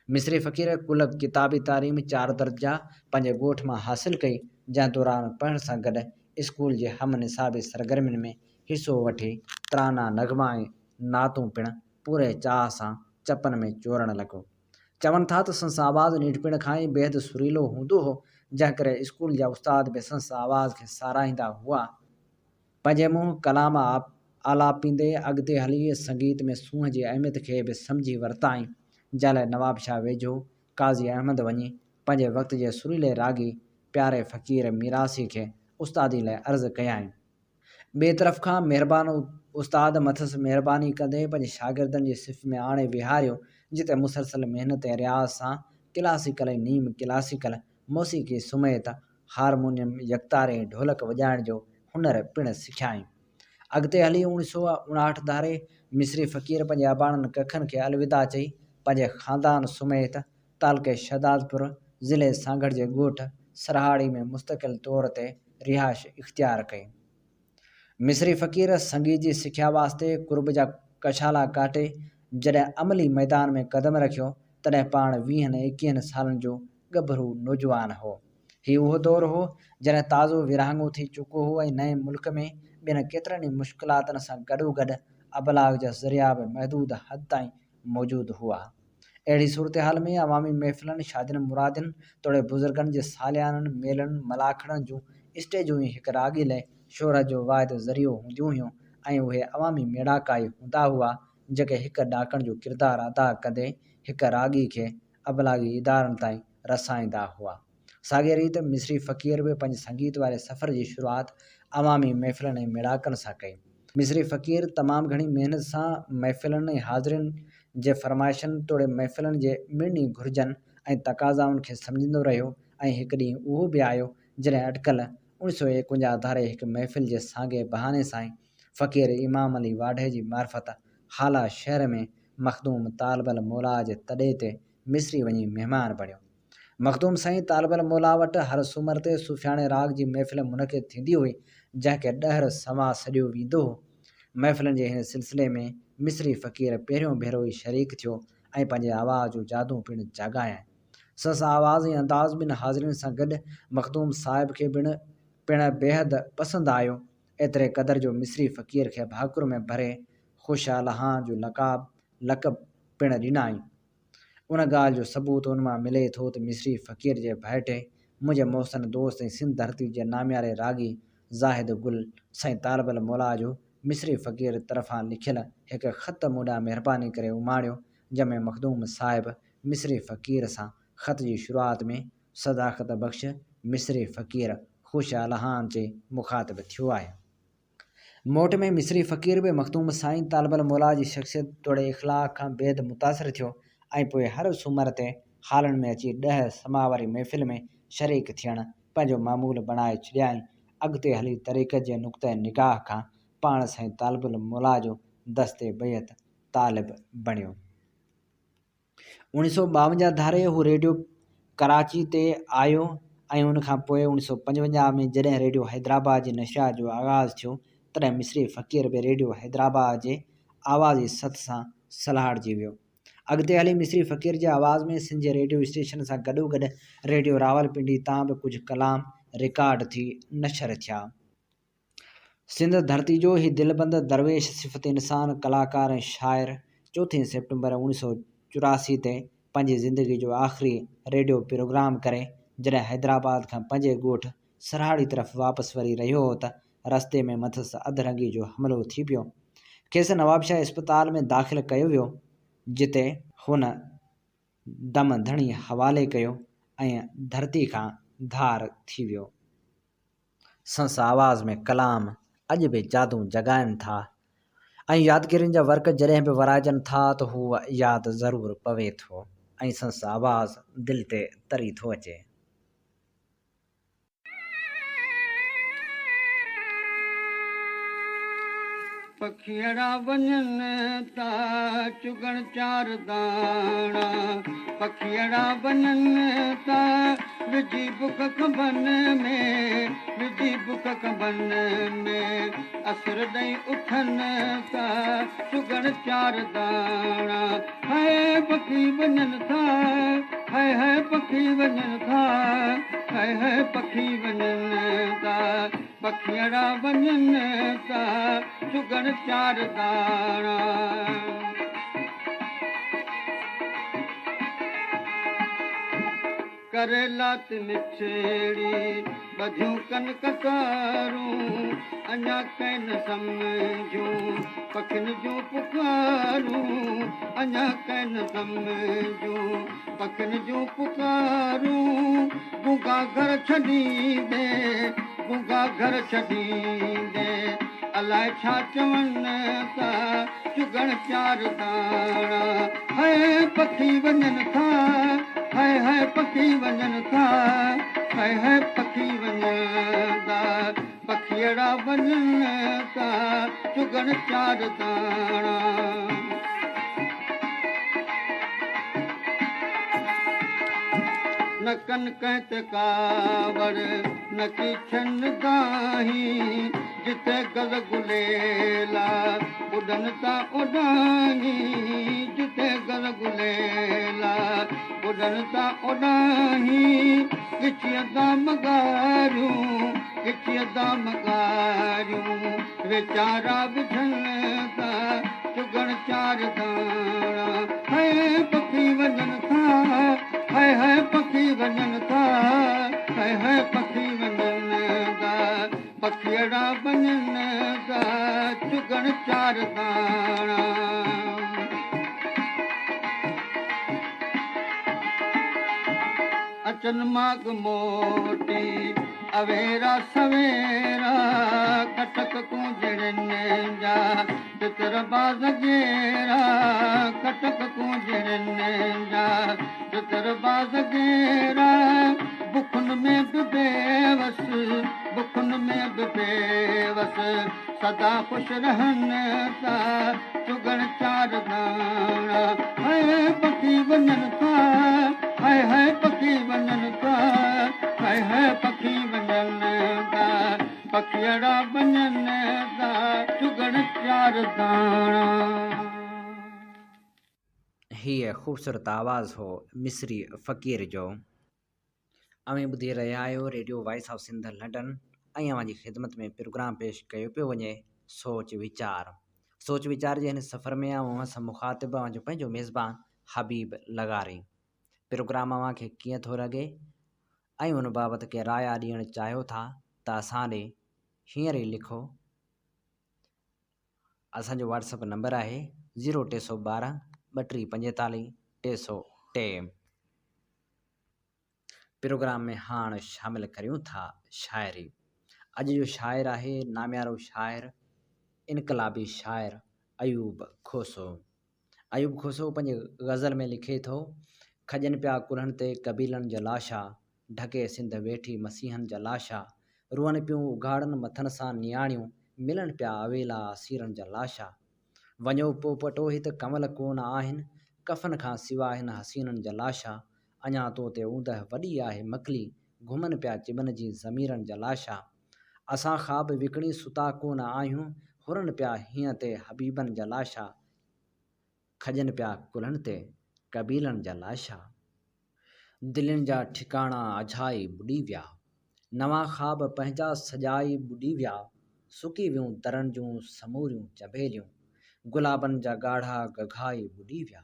मिस्री फ़क़ीर कुल किताबी तालीम 4 दर्जा पंहिंजे ॻोठ मां हासिलु कई, जंहिं दौरान पढ़ण सां गॾु स्कूल जे हम निसाबी सरगर्मियुनि में हिसो वठी तराना नग़मा ऐं नातूं पिणु पूरे चाह सां चपनि में चोरण लॻो। चवनि था त संस आवाज़ नंढपिण खां ई बेहदि सुरीलो हूंदो हो, जंहिं करे स्कूल जा उस्ताद बि संस आवाज़ खे साराहींदा हुआ। पंहिंजे मुंहुं कलाम आलापींदे अॻिते हली संगीत में सूंहं जी अहमियत खे बि सम्झी वरिताईं, जंहिं लाइ नवाबशाह वेझो काज़ी अहमद वञी पंहिंजे वक़्त जे सुरीले रागी प्यारे फ़क़ीर मीरासी खे उस्तादी लाइ अर्ज़ु कयाईं। ॿिए तरफ़ खां महिरबान उस्ताद मथसि महिरबानी कंदे पंहिंजे शागिर्दनि जी सिफ़ में आणे विहारियो, जिते मुसलसल महिनत ऐं रियाज़ सां क्लासिकल ऐं नीम क्लासिकल मौसीक़ी समेत हारमोनियम यकतारे ऐं ढोलक वॼाइण जो हुनर पिणु सिखियाईं। अॻिते हली 1959 धारे मिस्री फ़क़ीर पंहिंजे अबाणनि कखनि खे अलविदा चई पंहिंजे ख़ानदान समेत तालके शहदादपुर ज़िले सांगड़ जे ॻोठ सरहाड़ी में मुस्तक़िल तौर ते रिहाइश इख़्तियार कई। मिस्री फ़क़ीर संगीत जी सिख्या वास्ते कुर्ब जा कशाला काटे जॾहिं अमली मैदान में क़दम रखियो तॾहिं पाण 20-21 सालनि जो गभरू नौजवान हो। हीउ उहो दौरु हो जॾहिं ताज़ो विरहाङो थी चुको हो ऐं नए मुल्क में ॿियनि केतिरनि ई मुश्किलातुनि सां गॾोगॾु अबलाग जा ज़रिया बि महदूद हद ताईं मौजूदु हुआ। अहिड़ी सूरत हाल में अवामी महफ़िलनि, शादियुनि मुरादियुनि तोड़े बुज़ुर्गनि जे सालियाननि, मेलनि, मलाखड़नि जूं स्टेजूं ई हिकु रागीले शोहरत जो वाहिद ज़रियो हूंदियूं हुयूं ऐं उहे अवामी मेड़ाका ई हूंदा हुआ जेके हिकु ॾाकण जो किरदारु अदा कंदे हिकु रागी खे अबलागी इदारनि ताईं रसाईंदा हुआ। साॻे रीति मिस्री फ़क़ीर बि पंहिंजे संगीत वारे सफ़र जी शुरूआति अवामी महफ़िलनि ऐं मेड़ाकनि सां कई। मिस्री फ़क़ीर तमामु घणी महिनत सां महफ़िलनि ऐं हाज़िरनि जे फ़रमाइशनि तोड़े महफ़िलनि जे मिड़नी घुरिजनि ऐं तक़ाज़ाउनि खे सम्झंदो रहियो ऐं हिकु ॾींहुं उहो बि आयो जॾहिं अटकल 1951 धारे हिकु महफ़िल जे साॻे बहाने सां ई फ़क़ीर इमाम अली वाढे जी मार्फत हाला शहर में मखदूम तालबल मौला जे तॾे ते मिस्री वञी महिमान बणियो। मखदूम साईं तालबल मौला वटि हर सूमर ते सुफ़ियाणे राग जी महफ़िल मुनक़िद थींदी हुई, जंहिंखे ॾहर समा सॼियो वेंदो हो। महफ़िलनि जे हिन सिलसिले में मिस्री फ़क़ीर पहिरियों भेरो ई शरीक थियो ऐं पंहिंजे आवाज़ जो जादू पिणु जाॻायाईं। संस आवाज़ ऐं अंदाज़ ॿिनि हाज़िरनि सां गॾु मखदूम साहिब खे पिणु बेहदि पसंदि आयो। एतिरे क़दर जो मिस्री फ़क़ीर खे भाकुर में भरे ख़ुशहालहां जो लक़ब पिणु ॾिनाई। उन ॻाल्हि जो सबूत उन मां मिले थो त मिस्री फ़क़ीर जे भाइटे मुंहिंजे मोहसिन दोस्त ऐं सिंध धरती जे नामियारे रागी ज़ाहिद गुल साईं तालबल मौला जो मिस्री फ़क़ीर तरफ़ां लिखियल हिकु ख़त मूं महिरबानी करे उमाणियो, जंहिंमें मखदूम साहिब मिस्री फ़क़ीर सां ख़त जी शुरूआत में सदाक़त बख़्श मिस्री फ़क़ीर ख़ुश अलहान जे मुखातिब थियो आहे। मोट में मिस्री फ़क़ीर बि मखदूम साईं तालबल मौला जी शख़्सियत तोड़े इख़लाक़ खां बेहद मुतासिर थियो ऐं पोइ हर सूमर ते हालनि में अची 10 समावरी महफ़िल में शरीक थियणु पंहिंजो मामूल बणाए छॾियाईं। अॻिते हली तरीक़त जे नुक़्ते निगाह खां पाण साईं तालबल मौला जो दस्ते बैत तालिब बणियो। 1952 धारे हू रेडियो कराची ते आयो ऐं उन खां पोइ 1955 में जॾहिं रेडियो हैदराबाद जी नशरियात जो आगाज़ थियो तॾहिं मिस्री फ़क़ीर बि रेडियो हैदराबाद जे आवाज़ जी सथ सां सलाहड़िजी वियो। अॻिते हली मिस्री फ़क़ीर जे आवाज़ में सिंध जे रेडियो स्टेशन सां गॾोगॾु रेडियो रावलपिंडी तां बि कुझु कलाम रिकॉर्ड थी नशर थिया। सिंध धरती जो ही दिलबंद दरवेश सिफ़त इंसान कलाकार ऐं शाइर 4 सेप्टेम्बर 1984 ते पंहिंजी ज़िंदगी जो आख़िरी रेडियो प्रोग्राम करे जॾहिं हैदराबाद खां पंहिंजे ॻोठ सराड़ी तरफ़ वापसि वरी रहियो हो त रस्ते में मथसि अधरंगी जो हमिलो थी पियो। खेसि नवाबशाह इस्पताल में दाख़िल कयो वियो, जिते हुन दम धणी हवाले कयो ऐं धरती खां धार थी वियो। संस आवाज़ में कलाम अॼु बि जादू जॻाइनि था ऐं यादगिरियुनि जा वर्क जॾहिं बि वराइजनि था त हू यादि ज़रूरु पवे थो ऐं संस आवाज़ दिलि ते तरी थो अचे। पखियड़ा वञनि था चुगण 4 दाणा, पखियड़ा वञनि था विझी बुख खंभनि में, विझी बुख खंभनि में, असुर ॾेई उथनि था चुगण 4 दाणा। हाय पखी वञनि था, हाय पखी वञनि था, हाय पखी वञनि था, पखियड़ा वञनि था चुगण 4 दाणा। करेला मिठड़ी बधियूं कन ककारूं, अञा कैन सम्झूं पखियुनि जूं पुकारूं, अञा कैन सम्झूं पखियुनि जूं पुकारूं। गूंगा घर छॾींदे, गूंगा घर छॾींदे, अलाए छा चवनि था चुगण 4 दाणा। हाय पखी वञनि था, हाय पखी वञनि था, हाय पखी वञनि था, पखियड़ा वञनि था चुगण 4 दाणा। न कन कहत कावड़ न की छन दाही, जिते गल गुलेला उड़न था उड़ाही, जिते गल गुलेला उड़न था उड़ाही। किचिया दाम गारियूं, किचिया दाम गारियूं, वीचारा विझनि था चुगण 4 दाणा। हाय पखी वञनि था, हाय पखी वञनि था, हाय पखी वञनि था, पखियड़ा वञनि था चुगण 4 दाणा। अचन माग मोटी अवेरा सवेरा, कटक कूंजड़नि जा तितर बाज़ गेरा, कटक कूंजड़नि जा तितर बाज़ गेरा। बुखुनि में बि बेवसि, बुखुनि में बि बेवसि, सदा ख़ुशि रहनि था चुगण 4 दाणा। हाय पखी वञनि था, हाय पखी वञनि था, हाय पखी वञनि था, पखियड़ा वञनि था चुगण 4 दाणा। हीअ ख़ूबसूरत आवाज़ हो मिस्री फ़क़ीर जो। अवें ॿुधी रहिया आहियो radio voice of Sindh London ऐं अव्हां जी ख़िदमत में प्रोग्राम पेश कयो पियो वञे सोच वीचार। सोच वीचार जे हिन सफ़र में अवां सां मुखातिब जो पंहिंजो मेज़बान हबीब लगारी। प्रोग्राम अव्हां खे कीअं थो लॻे ऐं उन बाबति के राया ॾियणु चाहियो था त असां ॾे हींअर ई लिखो। असांजो व्हाट्सअप नंबर आहे 0312 3245 303। प्रोग्राम में हाणे शामिल करियूं था शाइरी। अॼु जो शाइर आहे नामियारो शाइर, इनकलाबी शाइर अयूब खोसो। अयूब खोसो पंहिंजे ग़ज़ल में लिखे थो, खॼनि पिया कुल्हनि ते कबीलनि जा लाशा, ढके सिंध वेठी मसीहनि जा लाशा, रुअनि पियूं उघाड़नि मथनि सां नियाणियूं, मिलनि पिया अवेला असीरनि जा लाशा। वञो पोइ पटोहित कमल कोन आहिनि, कफ़न खां सवाइ हिन हसीननि जा लाशा। अञा तो ते ऊंदह वॾी आहे मकली, घुमनि पिया चिबन जी ज़मीरनि जा लाशा। असां ख़्वाब विकिणी सुता कोन आहियूं, हुरनि पिया हीअं ते हबीबनि जा लाशा, खॼनि पिया कुल्हनि ते कबीलनि जा लाशा। दिलनि जा ठिकाणा अझाई बुॾी विया, नवां ख़्वाब पंहिंजा सजाई बुॾी विया। सुकी वियूं दरनि जूं समूरियूं चबेलियूं, गुलाबनि जा ॻाढ़ा गघाई बुॾी विया।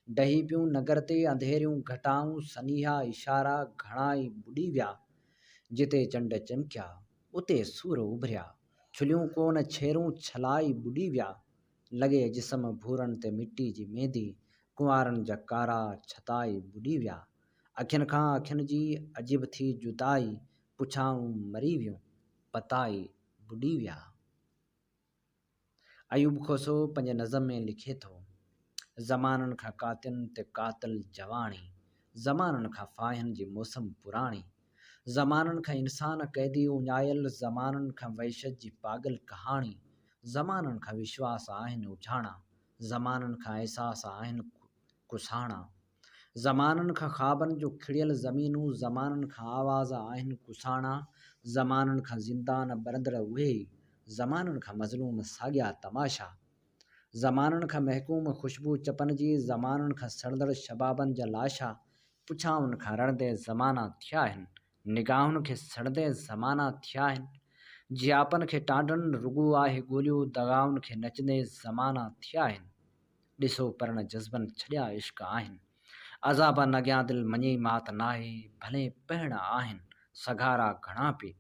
डही पियूं नगर ते अंधेरियूं घटाऊं, सनीहा इशारा घणाई बुॾी विया। जिते चंड चमकिया उते सूर उभरिया, छुलियूं कोन छेरूं छलाई बुॾी विया। लॻे जिस्म भूरनि ते मिटी जी मेंदी, कुंवारनि जा कारा छताई बुॾी विया। अखियुनि खां अखियुनि जी अजिब थी जुदाई, पुछाऊं मरी वियूं पताई बुॾी विया। अयूब खोसो पंहिंजे नज़म में लिखे थो, ज़माननि खां कातियुनि ते कातिल जवाणी, ज़माननि खां फाहिन जी मौसम पुराणी, ज़माननि खां इंसान क़ैदी उञायल, ज़माननि खां वहशत जी पागल कहाणी, ज़माननि खां विश्वास आहिनि उछाणा, ज़माननि खां अहसास आहिनि कुसाणा। ज़माननि खां ख़्वाबनि जो खिड़ियल ज़मीनूं, ज़माननि खां आवाज़ आहिनि कुसाणा, ज़माननि खां ज़िंदान बरंदड़ उहे ई, ज़माननि खां मज़लूम साॻिया तमाशा। ज़माननि खां महकूम ख़ुशबू चपन जी, ज़माननि खां सड़ंदड़ शबाबनि जा लाशा। पुछाउनि खां रड़ंदे ज़माना थिया आहिनि, निगाहुनि खे सड़ंदे ज़माना थिया आहिनि। जियापनि खे टांडनि रुॻो आहे ॻोल्हियो, दगाउनि खे नचंदे ज़माना थिया आहिनि। ॾिसो परण जज़्बनि छॾिया इश्क आहिनि, अज़ाबनि अॻियां दिलि मञे मात नाहे। भले पहण आहिनि सघारा घणा पे,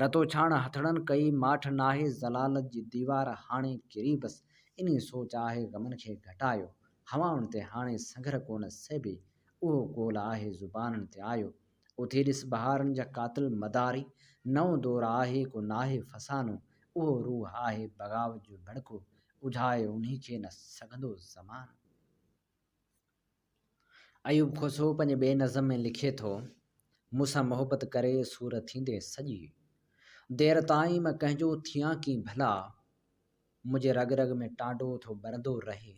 रतो छाण हथड़नि कई माठ नाहे। ज़लालत जी दीवार हाणे किरी बसि, इन सोच आहे ग़मनि खे घटायो। हवाउनि ते हाणे संघर कोन सहिबे, उहो कोल आहे ज़ुबाननि ते आयो। उथे ॾिस बहारनि जा कातिल मदारी, नओं दौर आहे को नाहे फसानो। उहो रूह आहे बग़ावत जो भड़को, उझाए उन्ही खे न सघंदो ज़मानो। अयूब खोसो पंहिंजे ॿिए नज़म में लिखे थो, मूंसां मोहबत करे सूर थींदे सॼी, देर ताईं मां कंहिंजो थियां की भला। मुंहिंजे रग रग में टांडो थो बरंदो रहे,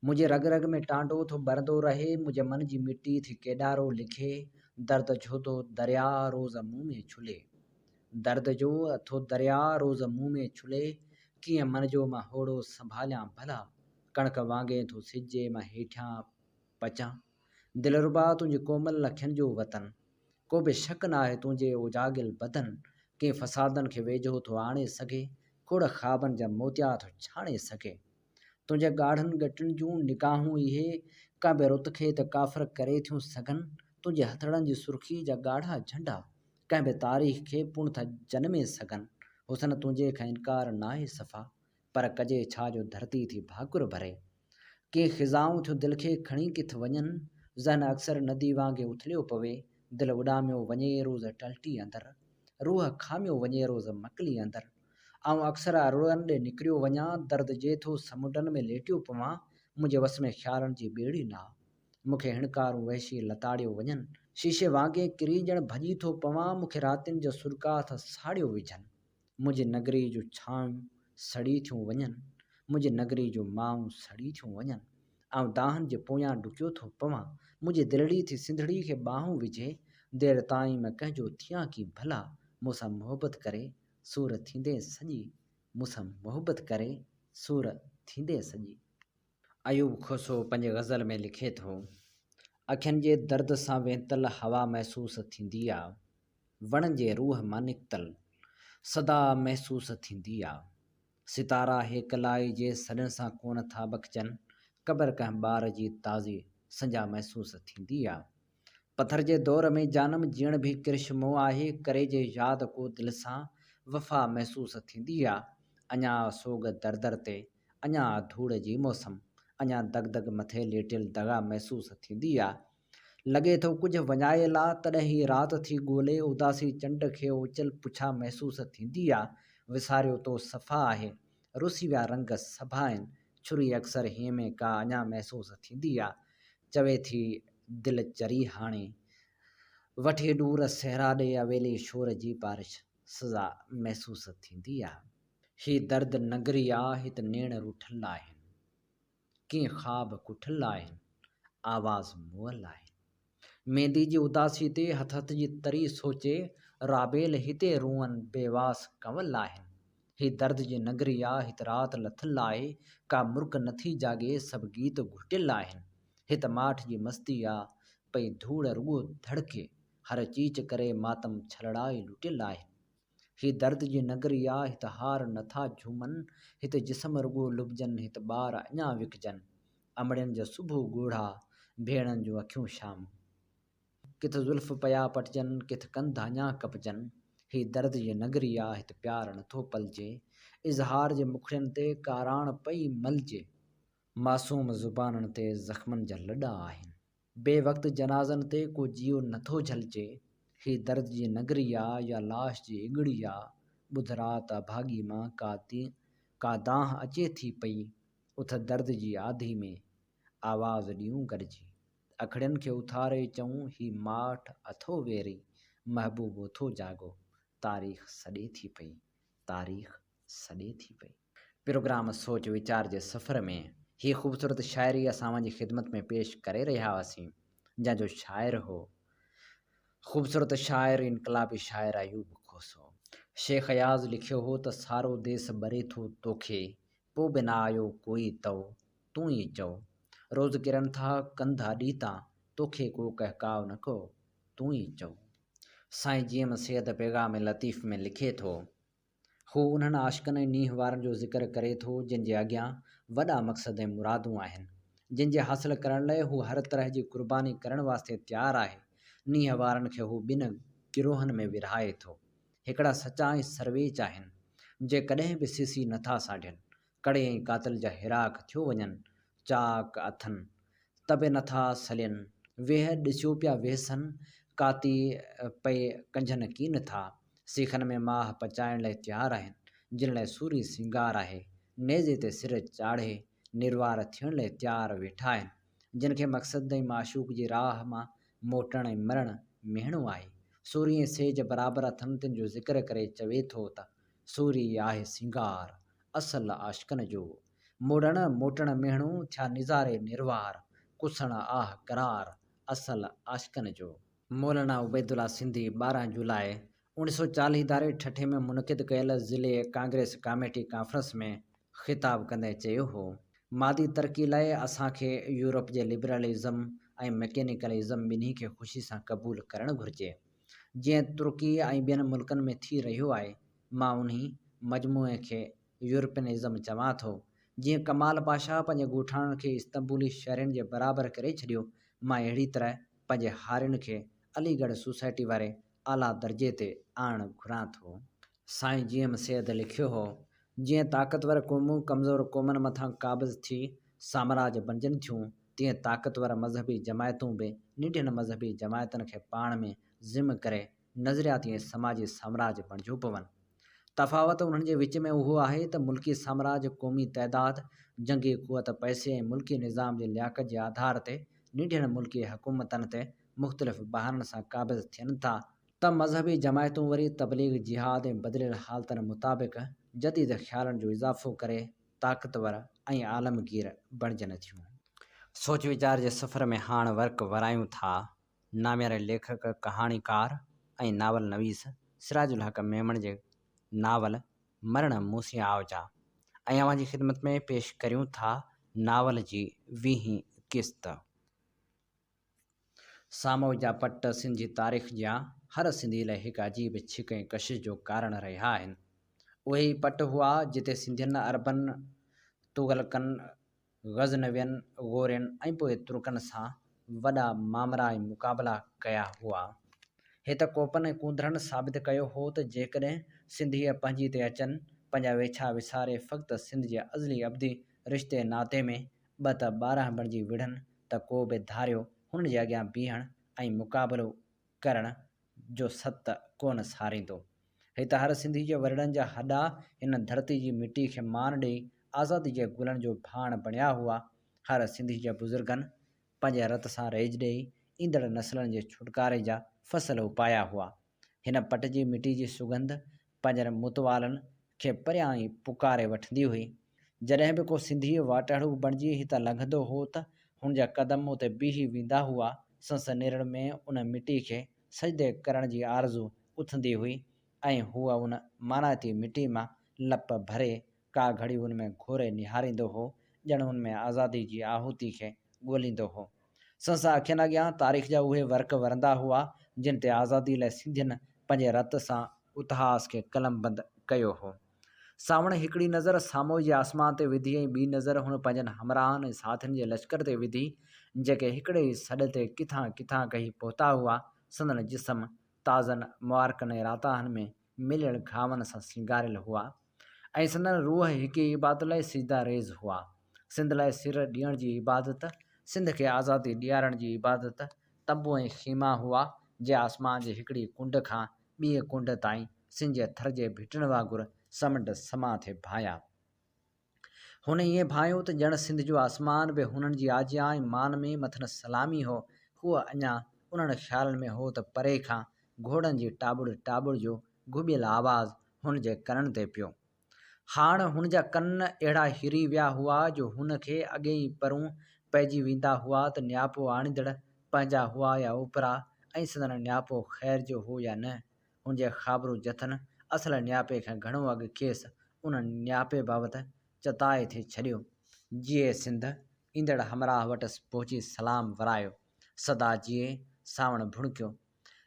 मुंहिंजे रग रग में टांडो थो बरंदो रहे। मुंहिंजे मन जी मिटी थी केॾारो लिखे, दर्द जो थो दरिया रोज़ मुंहुं में छुले, दर्द जो अथो दरिया रोज़ मुंहुं में छुले। कीअं मन जो मां होड़ो संभालियां भला, कणक वांगे थो सिजे मां हेठियां पचां। दिलरुबा तुंहिंजे कोमल अखियुनि जो वतन, को बि शक न आहे तुंहिंजे उजागिल बदन। कंहिं फ़सादनि खे वेझो थो आणे सघे, खोड़ ख़्वाबनि जा मोतिया थो छाणे सघे। तुंहिंजे ॻाढ़नि ॻटनि जूं निगाहूं इहे, कंहिं बि रुत खे त काफ़िर करे थियूं सघनि। तुंहिंजे हथड़नि जी सुर्खी जा ॻाढ़ा झंडा, कंहिं बि तारीख़ खे पूर्ण था जनमे सघनि। हुसन तुंहिंजे खां इनकार नाहे सफ़ा, पर कजे छा जो धरती थी भाकुर भरे। कंहिं ख़िज़ाऊं थियो दिलि खे खणी किथे वञनि, ज़हन अक्सर नदी वांगे उथलियो पवे। दिलि उॾामियो वञे रोज़ टलटी अंदरि, रूह खामियो वञे रोज़ मकली अंदरि। आऊं अक्सर अरुड़नि ॾे निकिरियो वञा, दर्द जे थो समुंडनि में लेटियो पवां। मुंहिंजे वस में ख़्यालनि जी ॿेड़ी ना, मूंखे हिणकारूं वहशी लताड़ियो वञनि। शीशे वांगे किरी ॼण भॼी थो पवां, मूंखे रातियुनि जा सुरकात साड़ियो विझनि। मुंहिंजी नगरी जूं छाऊं सड़ी थियूं वञनि, मुंहिंजी नगरी जूं माऊं सड़ी थियूं वञनि। आऊं दाहनि जे पोयां डुकियो थो पवां, मुंहिंजी दिलड़ी थी सिंधड़ी खे ॿाहूं विझे। देर ताईं मां कंहिंजो थियां की भला, मूंसां मोहबत करे सूर थींदे सॼी, मूंसां मोहबत करे सूर थींदे सॼी। अयूब खोसो पंहिंजे ग़ज़ल में लिखे थो, अखियुनि जे दर्द सां वेंतल हवा महसूसु थींदी आहे, वणनि जे रूह मां निकितल सदा महसूसु थींदी आहे। सितारा हेकलाई जे सॾण सां कोन था बखजनि, क़बर कंहिं ॿार जी ताज़ी संजा महसूसु थींदी आहे। पत्थर जे दौर में जानम जीअण भी कृष्मो आहे, करे जे यादि को दिलि सां वफ़ा महसूसु थींदी आहे। अञा सोग दर दर ते, अञा धूड़ जी मौसम, अञा दग दग मथे लेटियल दगा महसूसु थींदी आहे। लॻे थो कुझु वञाइल आहे, तॾहिं ही राति थी ॻोल्हे उदासी चंड खे ओचल पुछा महसूसु थींदी आहे। विसारियो तो सफ़ा आहे, रुसी विया रंग सभा आहिनि, छुरी अक्सर हीअं में का अञा महसूसु थींदी आहे। चवे थी दिलि चरी हाणे, वठी दूर सहरा ॾे अवेली शोर जी बारिश सज़ा महसूसु थींदी आहे। ही दर्द नगरी आहे, हित नेण रूठल आहिनि, कीअं ख़्वाब कुठल आहिनि, आवाज़ मुअल आहिनि। मेंदी जी उदासी ते हथ हथ जी तरी सोचे, राबेल हिते रूअन बेवास कंवल आहिनि। ही दर्द जी नगरी आहे, हित राति लथल आहे, का मुर्क नथी जागे, सभु गीत घुटियल आहिनि। हित माठ जी मस्ती आहे, पई धूड़ रुॻो धड़के, हर चीच करे मातम छलड़ाई लुटियल आहिनि। ही दर्द जी नगरी आहे, हित हार नथा झूमनि, हित जिस्म रुॻो लुभजनि, हित ॿार अञा विकजनि। अमड़ियुनि जा सुबुह ॻोढ़ा, भेणनि जूं अखियूं शाम, किथ ज़ुल्फ़ पया पटजनि, किथ कंध अञा कपजनि। ही दर्द जी नगरी आहे, हित प्यार नथो पलजे, इज़हार जे मुखड़ियुनि ते काराण पई मलजे। मासूम ज़ुबाननि ते ज़ख़्मनि जा लॾा आहिनि, बेवक़्त जनाज़नि ते को जियो नथो झलिजे। ही दर्द जी नगरी आहे, या लाश जी इगड़ी आहे, ॿुध राति अभागी मां का दांह अचे थी पई, उथ दर्द जी आधी में आवाज़ ॾियूं गॾिजी। अखड़ियुनि खे उथारे चऊं, ही माठ अथो वेरी, महबूब उथो जागो, तारीख़ सॾे थी पई, तारीख़ सॾे थी पई। प्रोग्राम सोच वीचार जे सफ़र में ही ख़ूबसूरत शाइरी असां जी ख़िदमत में पेश करे रहिया हुआसीं, जंहिंजो शाइर हो ख़ूबसूरत शाइर इनकलाबी शाइर अयूब खोसो। शेख अयाज़ लिखियो हो त सारो देस बरे थो तोखे, पोइ बि न आयो कोई तूं ई चओ। रोज़ किरनि था कंध अॾीता, तोखे को कहकाव न को, तूं ई चओ। साईं जीअं सैयद पैगाम लतीफ़ में लिखे थो, हू उन्हनि आशिक़नि नीह वारनि जो ज़िक्र करे थो, जिन जे अॻियां वॾा मक़सद ऐं मुरादूं आहिनि, जिन जे हासिल करण लाइ हू हर तरह जी क़ुर्बानी करण वास्ते तयारु आहे। नीह वारनि खे हू ॿिनि गिरोहनि में विरहाए थो। हिकिड़ा सचा ऐं सरवेच आहिनि, जे कॾहिं बि सिसी नथा साढ़नि, कड़े ऐं कातिल जा हिराक थियो वञनि, चाक अथनि त बि नथा सलनि, वेह ॾिसियो पिया वेहसनि, काती पए कंझनि कीन था। सीखनि में माह पचाइण लाइ तयारु आहिनि, जिन लाइ सूरी सिंगार आहे, नेज़े ते सिर चाढ़े निर्वार थियण लाइ तयारु वेठा आहिनि, जिन खे मक़सद ऐं माशूक जी राह मां मोटण ऐं मरण मिहणो आहे। सूरी ऐं सेज बराबरि अथनि, तिन जो ज़िक्र करे चवे थो त सूरी आहे सिंगार असल आशिक़नि जो, मोड़ण मोटण मिहणो थिया निज़ारे निर्वार, कुसण आह करार असल आशिक़नि जो। मौलाना उबैदुल्ला सिंधी 12 जुलाई 1940 दारे ठठे में मुनक़िद कयल ज़िले कांग्रेस कमेटी कॉन्फ्रेंस में ख़िताब कंदे चयो हो, मादी तरक़ी लाइ असांखे यूरोप जे लिबरलिज़म ऐं मैकेनिकलिज़म ॿिन्ही खे ख़ुशी सां क़बूल करणु घुरिजे, जीअं तुर्की ऐं ॿियनि मुल्कनि में थी रहियो आहे। मां उन्ही मजमूए खे यूरोपियनिज़म चवां थो। जीअं कमाल पाशा पंहिंजे ॻोठाणनि खे इस्तंबुली शहरनि जे बराबरि करे छॾियो, मां अहिड़ी तरह पंहिंजे हारियुनि खे अलीगढ़ सोसाइटी वारे आला दर्जे ते आणणु घुरां थो। साईं जीअं सैयद लिखियो हो, जीअं ताक़तवर क़ौमूं कमज़ोर क़ौमनि मथां काबिज़ थी साम्राज बणजनि थियूं, तीअं ताक़तवर मज़हबी जमायतूं बि निढियुनि मज़हबी जमायतुनि खे पाण में ज़िम करे नज़रियाती ऐं समाजी साम्राज बणिजियो पवनि। तफ़ावत उन्हनि जे विच में उहो आहे त मुल्की साम्राज क़ौमी तइदाद, जंगी क़ुवत, पैसे ऐं मुल्की निज़ाम जी लियाक़त जे आधार ते निढियुनि मुल्की हुकूमतनि ते मुख़्तलिफ़ बहाननि सां काबिज़ थियनि था, त मज़हबी जमायतूं वरी तबलीग, जिहाद ऐं बदिलियल हालतुनि मुताबिक़ जदीद ख़्यालनि जो इज़ाफ़ो करे ताक़तवर ऐं आलमगीर बणिजनि थियूं। सोच वीचार जे सफ़र में हाणे वर्क वरायूं था नामियारे लेखक, कहाणीकार ऐं नावल नवीस सिराजुल हक़ मेमण जे नावल मरण मूसी आवजा, ऐं अव्हां जी ख़िदमत में पेश करियूं था नावल जी 20हीं क़िस्त। सामो जा पट सिंधी तारीख़ जा हर सिंधी लाइ हिकु अजीब छिक ऐं कशिश जो कारण रहिया आहिनि। उहे ई पट हुआ जिते सिंधियुनि, अरबनि, तुग़लकनि, ग़ज़नवियुनि, ग़ोरियुनि ऐं पोइ तुर्कनि सां वॾा मामरा ऐं मुक़ाबला कया हुआ। हित कोपन ऐं कूंदरनि साबित कयो हो त जेकॾहिं सिंधीअ पंहिंजी ते अचनि, पंहिंजा वेछा विसारे फ़क़्ति सिंध जे अज़ली अब्दी रिश्ते नाते में ॿ त 12 बणिजी विढ़नि त को बि धारियो हुननि जे अॻियां बीहण ऐं मुक़ाबिलो करण जो सत कोन सारींदो। हित हर सिंधी जे वरड़नि जा हॾा हिन धरती जी मिटी खे मान ॾेई आज़ादी जे गुलनि जो भाण बणिया हुआ। हर सिंधी जे बुज़ुर्गनि पंहिंजे रत सां रेज ॾेई ईंदड़ नसलनि जे छुटकारे जा फसल उपाया हुआ। हिन पट जी मिटी जी सुगंध पंहिंजनि मुतवालनि खे परियां ई पुकारे वठंदी हुई। जॾहिं बि को सिंधी वाटाड़ू बणिजी हितां लंघंदो हो त हुन जा क़दम उते बीही वेंदा हुआ। संस नेरड़ में उन मिटी खे सजदे करण जी आरज़ू उथंदी हुई ऐं हूअ उन मानाती मिटी मां लप भरे का घड़ी उन में घोरे निहारींदो हो, ॼण उन में आज़ादी जी आहुति खे ॻोल्हींदो हो। संस अखियुनि अॻियां तारीख़ जा उहे वर्क वरंदा हुआ जिन ते आज़ादी लाइ सिंधियुनि पंहिंजे रत सां इतिहास खे कलमबंद कयो हो। सावण हिकिड़ी नज़र सामो जे आसमान ते विधी ऐं ॿी नज़र हुन पंहिंजनि हमराहनि ऐं साथियुनि जे लश्कर ते विधी, जेके हिकिड़े ई सॾ ते किथां किथां कही पहुता हुआ। संदन जिस्म ताज़नि मुबारकनि ऐं राताहनि में मिलियल घावनि सां सिंगारियल हुआ ऐं संदन रूह हिकु इबादत लाइ सिजदा रेज़ हुआ। सिंध लाइ सिर ॾियण जी इबादत, सिंध खे आज़ादी ॾियारण जी इबादत, तंबू ऐं खीमा हुआ जे आसमान जे हिकिड़ी कुंड खां ॿिए कुंड ताईं सिंध जे थर जे भिटण वांगुरु समुंड समा थे भाया। हुन ईअं भायो त ॼण सिंध जो आसमान बि हुननि जी आजिया ऐं मान में मथनि सलामी हो। हूअ अञा उन्हनि ख़्यालनि में हो त परे खां घोड़नि जी टाबुड़ टाबुड़ जो गुबियल आवाज़ हुन जे कननि ते पियो। हाण हुन जा कन अहिड़ा हिरी विया हुआ जो हुन खे अॻे ई परूं पइजी वेंदा हुआ त नियापो आणींदड़ पंहिंजा हुआ या उपरा ऐं संदन नियापो ख़ैर जो हो या न। हुन जे ख़ाबरू जथनि असल नियापे खां घणो अॻु खेसि उन नियापे बाबति चताए थे छॾियो। जीए सिंध ईंदड़ हमराह वटि पहुची सलाम वरायो। सदा जीए सावण भुणकियो।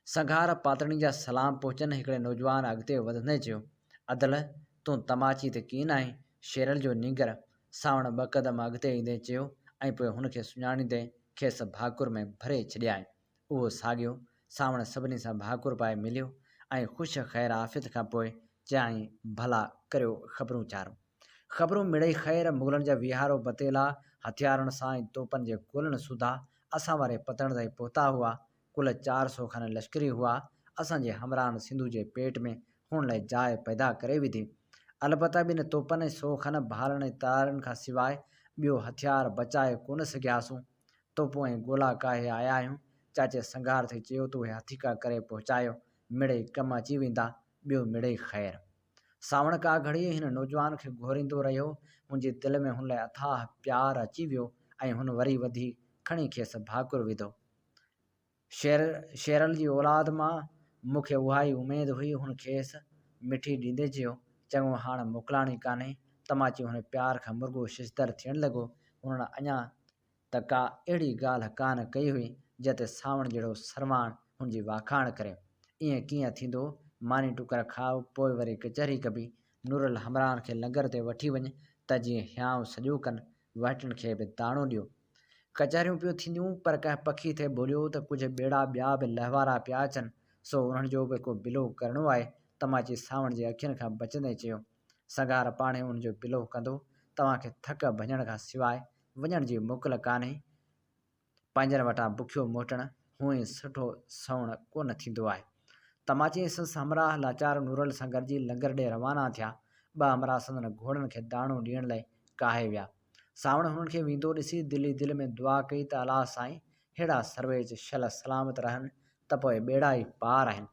संघार पातणी जा सलाम पहुचनि। हिकिड़े नौजवान अॻिते वधंदे चयो, अदल तूं तमाची ते कीन आहीं? शेरल जो नींगर सावण ॿ क़दम अॻिते ईंदे चयो ऐं पोइ हुनखे सुञाणींदे खेसि भाकुर में भरे छॾियाईं। उहो साॻियो सावण सभिनी सां भाकुर पाए मिलियो ऐं ख़ुशि ख़ैर आफ़ियत खां पोइ चयाईं, भला करियो ख़बरूं चारो। ख़बरूं मिड़ई ख़ैर मुग़लनि जा विहारो बतेला हथियारनि सां ऐं तोपनि जे गोलनि सुधा असां वारे पतण ताईं पहुता हुआ। कुल 400 खन लश्करी हुआ। असांजे हमराहनि सिंधु जे पेट में हुन लाइ जाइ पैदा करे विधी। अलबत्ता ॿिनि तोपनि ऐं 100 खन भालनि ऐं तारनि खां सवाइ ॿियो हथियार बचाए कोन सघियासूं। तोपूं ऐं गोला काहे आया आहियूं। चाचे संघार थे चयो त उहे हथीका करे पहुचायो, मिड़ई कमु अची वेंदा, ॿियो मिड़ई ख़ैर। सावण का घड़ी हिन नौजवान खे घोरींदो रहियो। मुंहिंजे दिलि में हुन लाइ अथाह प्यारु अची वियो ऐं हुन वरी वधी खणी खेसि भाकुर विधो। शेरल जी औलाद मां मूंखे उहा ई उमेदु हुई। हुन खेसि मिठी ॾींदे चयो, चङो हाणे मोकिलाणी कान्हे। तमाची हुन प्यार खां मुर्गो शिशदर थियण लॻो। हुननि अञा त का अहिड़ी ॻाल्हि कान कई हुई जिते सावण जहिड़ो सरवाण हुनजी वाखाण करे। ईअं कीअं थींदो? मानी टुकर खाओ, पोइ वरी कचहरी कबी। नूरल हमराहनि खे लंगर ते वठी वञ त जीअं हियांव सॼो कनि, वाइटनि खे बि दाणो ॾियो। कचहरियूं पियो थींदियूं, पर कंहिं पखी थे बोलियो त कुझु ॿेड़ा ॿिया बि लहवारा पिया अचनि, सो उन्हनि जो बि को बिलो करिणो आहे। तमाची सावण जे अखियुनि खां बचंदे चयो, संघार पाणे हुनजो बिलो कंदो। तव्हांखे थक भञण खां सवाइ वञण जी मोकल कान्हे। पंहिंजनि वटां बुखियो मोटणु हूअं ई सुठो सवण कोन थींदो आहे। तमाची संस हमराह लाचार नूरल सां गॾिजी लंगर ॾे रवाना थिया। 2 हमराह संदन घोड़नि खे दाणो ॾियण लाइ काहे विया। सावण हुननि खे वेंदो ॾिसी दिलि में दुआ कई त अलाह साईं अहिड़ा सर्वेज शल सलामत रहनि त पोइ ॿेड़ा ई पार आहिनि।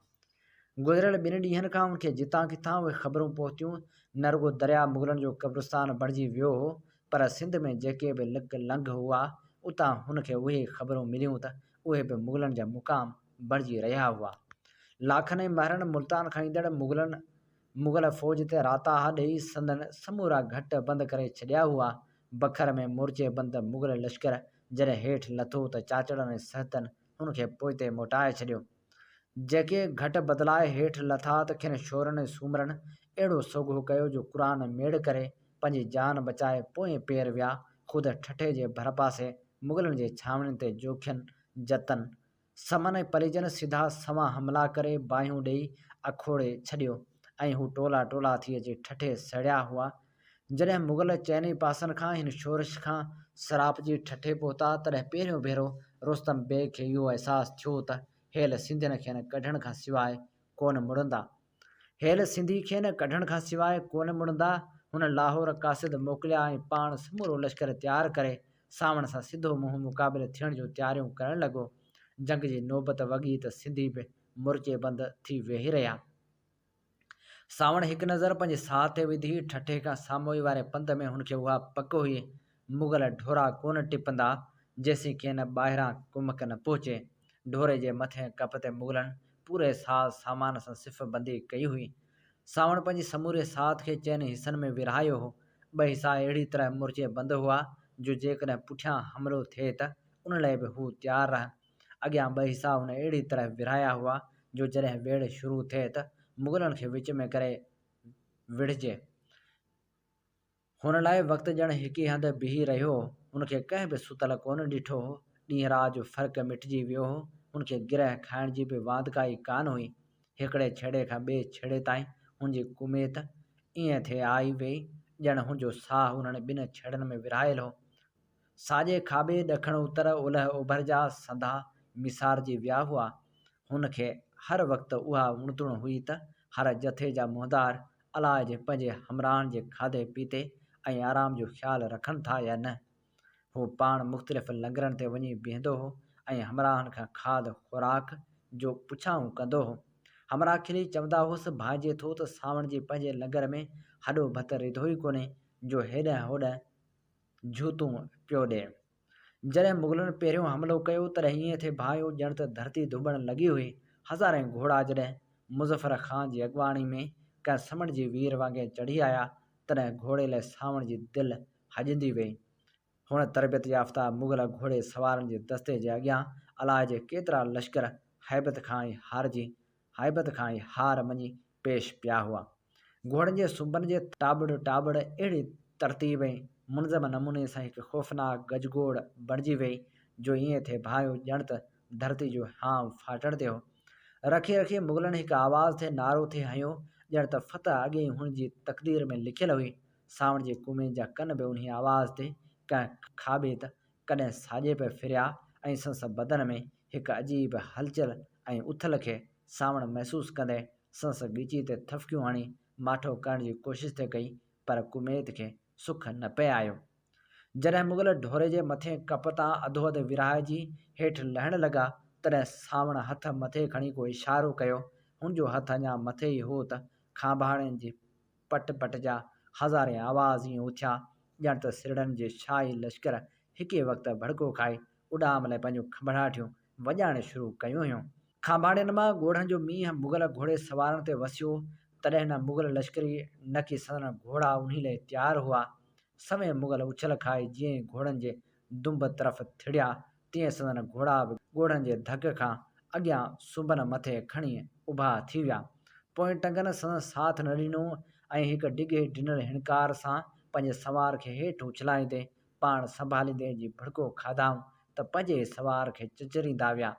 गुज़िरियल 2 ॾींहंनि खां हुनखे जितां किथां उहे ख़बरूं पहुतियूं। न रुगो दरिया मुग़लनि जो क़ब्रिस्तान बणिजी वियो हो, पर सिंध में जेके बि लंघ हुआ उतां हुनखे उहे ख़बरूं मिलियूं त उहे बि मुग़लनि जा मुक़ाम बणिजी रहिया हुआ। लाखनि ऐं महरनि मुल्तान खां ईंदड़ मुग़ल फ़ौज ते राताह ॾेई संदन समूरा घट बंदि करे छॾिया हुआ। बखर में मोर्चे बंदि मुग़ल लश्कर जॾहिं हेठि लथो त चाचड़नि ऐं सहतनि हुनखे पोइते मोटाए छॾियो। जेके घट बदिलाए हेठि लथा त खेनि शोरनि ऐं सूमरनि अहिड़ो सोघो कयो जो क़ुरान मेड़ करे पंहिंजी जान बचाए पोएं पेर विया। ख़ुदि ठठे जे भर पासे मुग़लनि जे छावनि ते जोखियनि जतन समन ऐं परिजन सिधा सवां हमला करे बाहियूं ॾेई अखोड़े छॾियो ऐं हू टोला टोला थी अची ठठे सड़िया हुआ। जॾहिं मुग़ल चइनी पासनि खां हिन शोरश खां सरापजी ठठे पहुता तॾहिं पहिरियों भेरो रुस्तम बेग खे इहो अहसासु थियो त हेल सिंधियुनि खे न कढण खां सवाइ कोन मुड़ंदा। हेल सिंधी खे न कढण खां सवाइ कोन मुड़ंदा। हुन लाहौर कासिद मोकिलिया ऐं पाण समूरो लश्कर तयारु करे सावण सां सिधो मुंहुं मुक़ाबिले थियण जूं तयारियूं करणु लॻो। जंग जी नौबत वॻी त सिंधी बि मोर्चे बंदि थी वेही रहिया। सावण हिकु नज़र पंहिंजे साह ते विधी ठठे खां सामोई वारे पंध में हुनखे उहा पक हुई मुग़ल ढोरा कोन टिपंदा जेसीं के न ॿाहिरां कुमक न पहुचे। ढोरे जे मथे कप ते मुग़लनि पूरे साज़ सामान सां सिफ़बंदी कई हुई। सावण पंहिंजे समूरे साथ खे चइनि हिसनि में विरहायो हो। ॿ हिसा अहिड़ी तरह मोर्चे बंदि हुआ जो जेकॾहिं पुठियां हमिलो थिए त उन लाइ बि हू तयारु रहा। अॻियां ॿ हिसा हुन अहिड़ी तरह विरहाया हुआ जो जॾहिं वेड़ शुरू थिए त मुग़लनि खे विच में करे विढ़जे। हुन लाइ वक़्तु ॼण हिकु हंधि बीही रहियो हो। हुनखे कंहिं बि सुतल कोन ॾिठो हो। ॾींहुं राति जो फ़र्क़ु मिटिजी वियो हो। हुनखे गिरह खाइण जी बि वांदकाई कान हुई। हिकिड़े छेड़े खां ॿिए छेड़े ताईं हुनजी कुमेत ईअं थिए आई वेई ॼण हुनजो साहु हुननि ॿिनि छेड़नि में विरहायल हो। साॼे खाॿे ॾखण उतर ओलह ओभर जा संधा मिसारजी विया हुआ। हुनखे हर वक़्तु उहा उणितुण हुई त हर जथे जा मुहदार अलाह जे पंहिंजे हमराहनि जे खाधे पीते ऐं आराम जो ख़्यालु रखनि था या न। हू पाण मुख़्तलिफ़ लंगरनि ते वञी बीहंदो हो ऐं हमराहनि खां खाध खुराक जो पुछाऊं कंदो हो। हमराह खिली चवंदा हुअसि भाइजे थो त सावण जी पंहिंजे लंगर में हॾो भत रिधो ई कोन्हे जो हेॾां होॾां झूतूं पियो ॾिए। जॾहिं मुग़लनि पहिरियों हमिलो कयो तॾहिं ईअं थिए भायो ॼण त धरती धुबण लॻी हुई। हज़ारें घोड़ा जॾहिं मुज़फ़र ख़ान जी अॻवाणी में कंहिं समण जी वीर वांगुरु चढ़ी आया तॾहिं घोड़े लाइ सावण जी दिलि हॼंदी वई। हुन तरबियत याफ़्ता मुग़ल घोड़े सवारनि जे दस्ते जे अॻियां अलाह जे केतिरा लश्कर हैबत खां ई हार मञी पेश पिया हुआ। घोड़नि जे सुंबनि जे टाबड़ अहिड़ी तरतीब ऐं मुनज़म नमूने सां हिकु ख़ौफ़नाक गजगोड़ बणिजी वई जो ईअं थिए भायो ॼण त धरती जो हाव फाटण ते हो। रखे रखे मुग़लनि हिकु आवाज़ ते नारो थे हयो ॼण त फ़तह अॻे ई हुनजी तक़दीर में लिखियल हुई। सावण जे कुमें जा कन बि उन आवाज़ ते कंहिं खाॿे त कॾहिं साॼे पे फिरिया ऐं संस बदन में हिकु अजीब हलचल ऐं उथल खे सावण महसूसु कंदे संस ॻिची ते थफकियूं हणी माठो करण जी कोशिशि ते कई पर कुमेत खे सुख न पे आयो। जॾहिं मुग़ल ढोरे जे मथे कप तां अधो अधु विरहाइजी हेठि लहण लॻा तॾहिं सावण हथ मथे खणी को इशारो कयो। हुनजो हथ अञा मथे ई हो त खांभाणनि जी पट पट जा हज़ारे आवाज़ ईअं उथिया ॼण त सिरड़नि जे शाही लश्कर हिके वक़्तु भड़को खाई उॾाम लाइ पंहिंजूं खंभड़ाटियूं वॼाइण शुरू कयूं हुयूं। खांभाड़ियुनि मां ॻोढ़नि जो मींहुं मुग़ल घोड़े सवारनि ते वसियो तॾहिं न मुग़ल लश्करी न की संदन घोड़ा उन लाइ तयारु हुआ। सवें मुग़ल उछल खाए जीअं ई घोड़नि जे दुंब तरफ़ थिड़िया तीअं संदन घोड़ा बि ॻोढ़नि जे धक खां अॻियां सुंबन मथे खणी उभा थी विया। पोइ टंगनि संदन साथ न ॾिनो ऐं हिकु डिघे ढिनल हिणकार सां पंहिंजे सवार खे हेठि उछलाईंदे पाण संभालींदे जी भड़को खाधाऊं त पंहिंजे सवार खे चिचरींदा विया।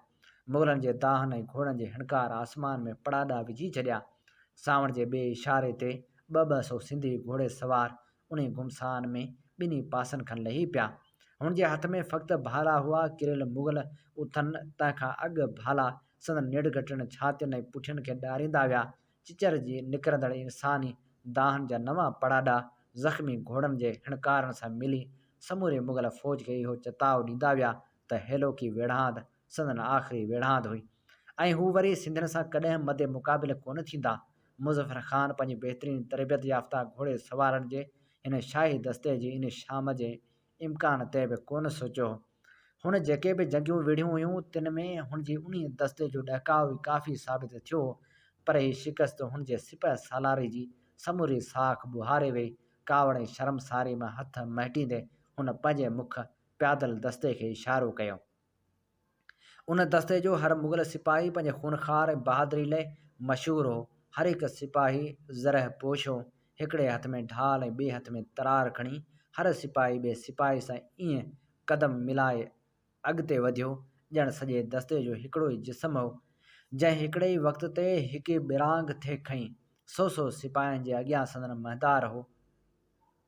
मुग़लनि जे दाहनि ऐं घोड़नि जे हिणकार आसमान में पड़ाॾा विझी छॾिया। सावण जे ॿिए इशारे ते 200 सिंधी घोड़े सवार उन घुमसान में ॿिन्ही पासनि खां लही पिया। हुनजे हथ में फ़क़्तु भाला हुआ। किरियल मुग़ल उथनि तंहिंखां अॻु भाला संदन निडघटनि छातियुनि ऐं पुठियुनि खे ॾारींदा विया। चिचर जी निकिरंदड़ इंसानी दाहनि जा नवां पड़ाॾा ज़ख़्मी घोड़नि जे हिणकारनि सां मिली समूरे मुग़ल फ़ौज खे इहो चताव ॾींदा विया त हेलोकी वेढ़ांद संदन आख़िरी वेढ़ांद हुई ऐं हू वरी सिंधियुनि सां कॾहिं मदे मुक़ाबिले कोन थींदा। मुज़फ़र ख़ान पंहिंजी बहितरीन तरबियत याफ़्ता घोड़े सवारनि जे हिन शाही दस्ते जी इन शाम जे इम्कान ते बि कोन सोचियो। हुन जेके बि जंगियूं विढ़ियूं हुयूं तिन में हुनजी उन दस्ते जो ॾहकाव ई काफ़ी साबित थियो। पर ही शिकस्त हुनजे सिपह सालारी जी समूरी साख बुहारे वई। कावड़ ऐं शर्मसारी में हथ महिटींदे हुन पंहिंजे मुख प्यादल दस्ते खे इशारो कयो। उन दस्ते जो हर मुग़ल सिपाही पंहिंजे खूनखार ऐं बहादुरी लाइ मशहूरु हो। हर हिकु सिपाही ज़रह पोश हो। हिकिड़े हथ में ढाल ऐं ॿिए हथ में तरार खणी हर सिपाही ॿिए सिपाही सां ईअं क़दम मिलाए अॻिते वधियो ॼण सॼे दस्ते जो हिकिड़ो ई जिस्म हो, जंहिं हिकिड़े ई वक़्त ते हिकु बिरांग थे खईं। 100 सिपाहियुनि जे अॻियां संदन महदार हो,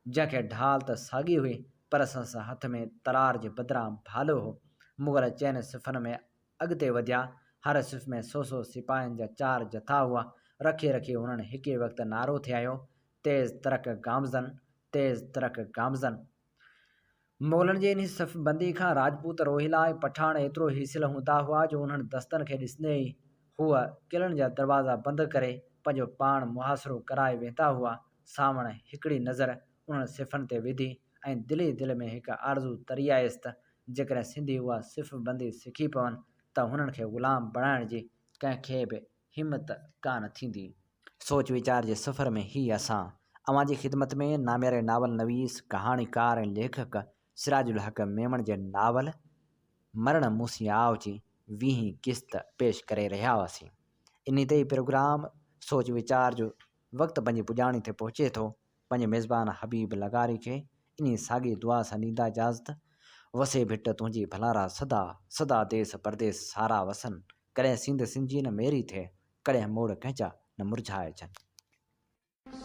जंहिंखे ढाल त साॻी हुई, पर संस हथ में तरार जे बदिरां भालो हो। मुग़ल चइनि सिफ़नि में अॻिते वधिया। हर सिफ़ में 100 सिपाहियुनि जा 4 जथा हुआ। रखी रखी हुननि हिकु वक़्तु नारो थियायो, तेज़ तरक गामज़न, तेज़ तरक गामज़न। मुग़लनि जी इन सफ़ बंदी खां राजपूत, रोहिला ऐं पठाण एतिरो हीसिल हूंदा हुआ जो उन्हनि दस्तनि खे ॾिसंदे ई हूअ किलनि जा दरवाज़ा बंदि करे पंहिंजो पाण मुहासिरो कराए वेंदा हुआ। सावण हिकिड़ी नज़र उन्हनि सिफ़नि ते विधी ऐं दिलि में हिकु आरज़ू तरी आयसि त जेकॾहिं सिंधी उहा सिफ़ बंदी सिखी पवनि त हुननि खे ग़ुलाम बणाइण जी कंहिंखे बि हिमत कान थींदी। सोच वीचार जे सफ़र में ही असां अवां जी ख़िदमत में नामियारे नावल नवीस, कहाणीकार ऐं लेखक सिराजुल हक़ मेमण जे नावल मरण मूसी आव जी 20वीं किस्त पेश करे रहिया हुआसीं। इन ते ई प्रोग्राम सोच वीचार जो वक़्तु पंहिंजी पुॼाणी ते पहुचे थो। पंहिंजे मेज़बान हबीब लगारी खे इन साॻी दुआ सां ॾींदा इजाज़त। वसे भिट तुंहिंजी भलारा सदा सदा, देश परदेस सारा वसन, कॾहिं सिंध सिंधी न मेरी थिए, कॾहिं मोड़ कंहिंजा न मुरझाए अचनि।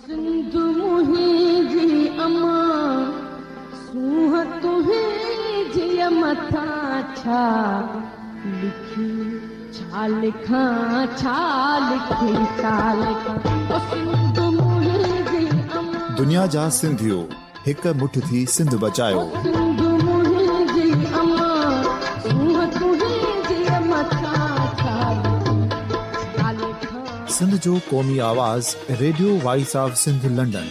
सिंध मुंहिंजी अमा सूंह तुंहिंजी मथां छा लिखी, छा लिखां छा लिखी, छा लिखां। सिंध मुंहिंजी अमा, दुनिया जा सिंधियो हिकु मुठ थी सिंध बचायो। सिंध मुंहिंजी अमा सूंह तुंहिंजी मथां छा लिखी, छा लिखां। सिंध जो क़ौमी आवाज़ radio voice of Sindh London.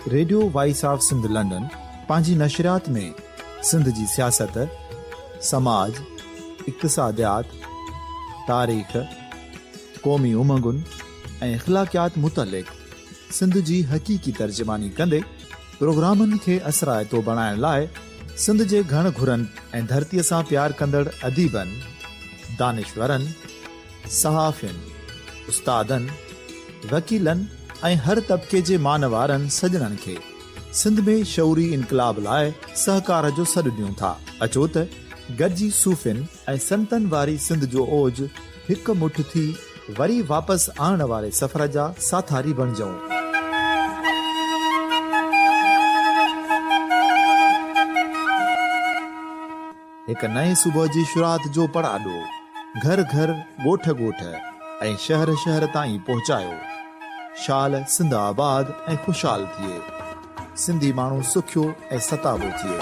Radio voice of Sindh London पंहिंजी नशरियात में सिंध जी सियासत, समाज, इक़्तिसादियात, तारीख़, क़ौमी उमंगुनि ऐं अख़लाक़ियात मुतलिक़ सिंध जी हक़ीक़ी तर्जुमानी कंदे प्रोग्रामनि खे असराइतो बणाइण लाइ सिंध जे घण घुरनि ऐं धरतीअ सां प्यार कंदड़ अदीबनि, दानिशवरनि, सहाफ़ियुनि, उस्तादनि, वकीलनि ऐं हर तबिके जे मानवारनि सजणनि खे सिंध में शऊरी इनक़लाब लाइ सहकार जो सॾु ॾियूं था। अचो त गॾिजी सूफ़ियुनि ऐं संतनि वारी सिंध जो ओज हिकु मुठ थी वरी वापसि आणण वारे सफ़र जा साथारी बणिजऊं। हिकु नए सुबुह जी शुरूआत जो पड़ाॾो घर घर, ॻोठ ॻोठ ऐं शहर शहर ताईं पहुचायो। शाल सिंध आबाद ऐं ख़ुशहाल थिए, सिंधी माण्हू सुखियो ऐं सताबो थिए।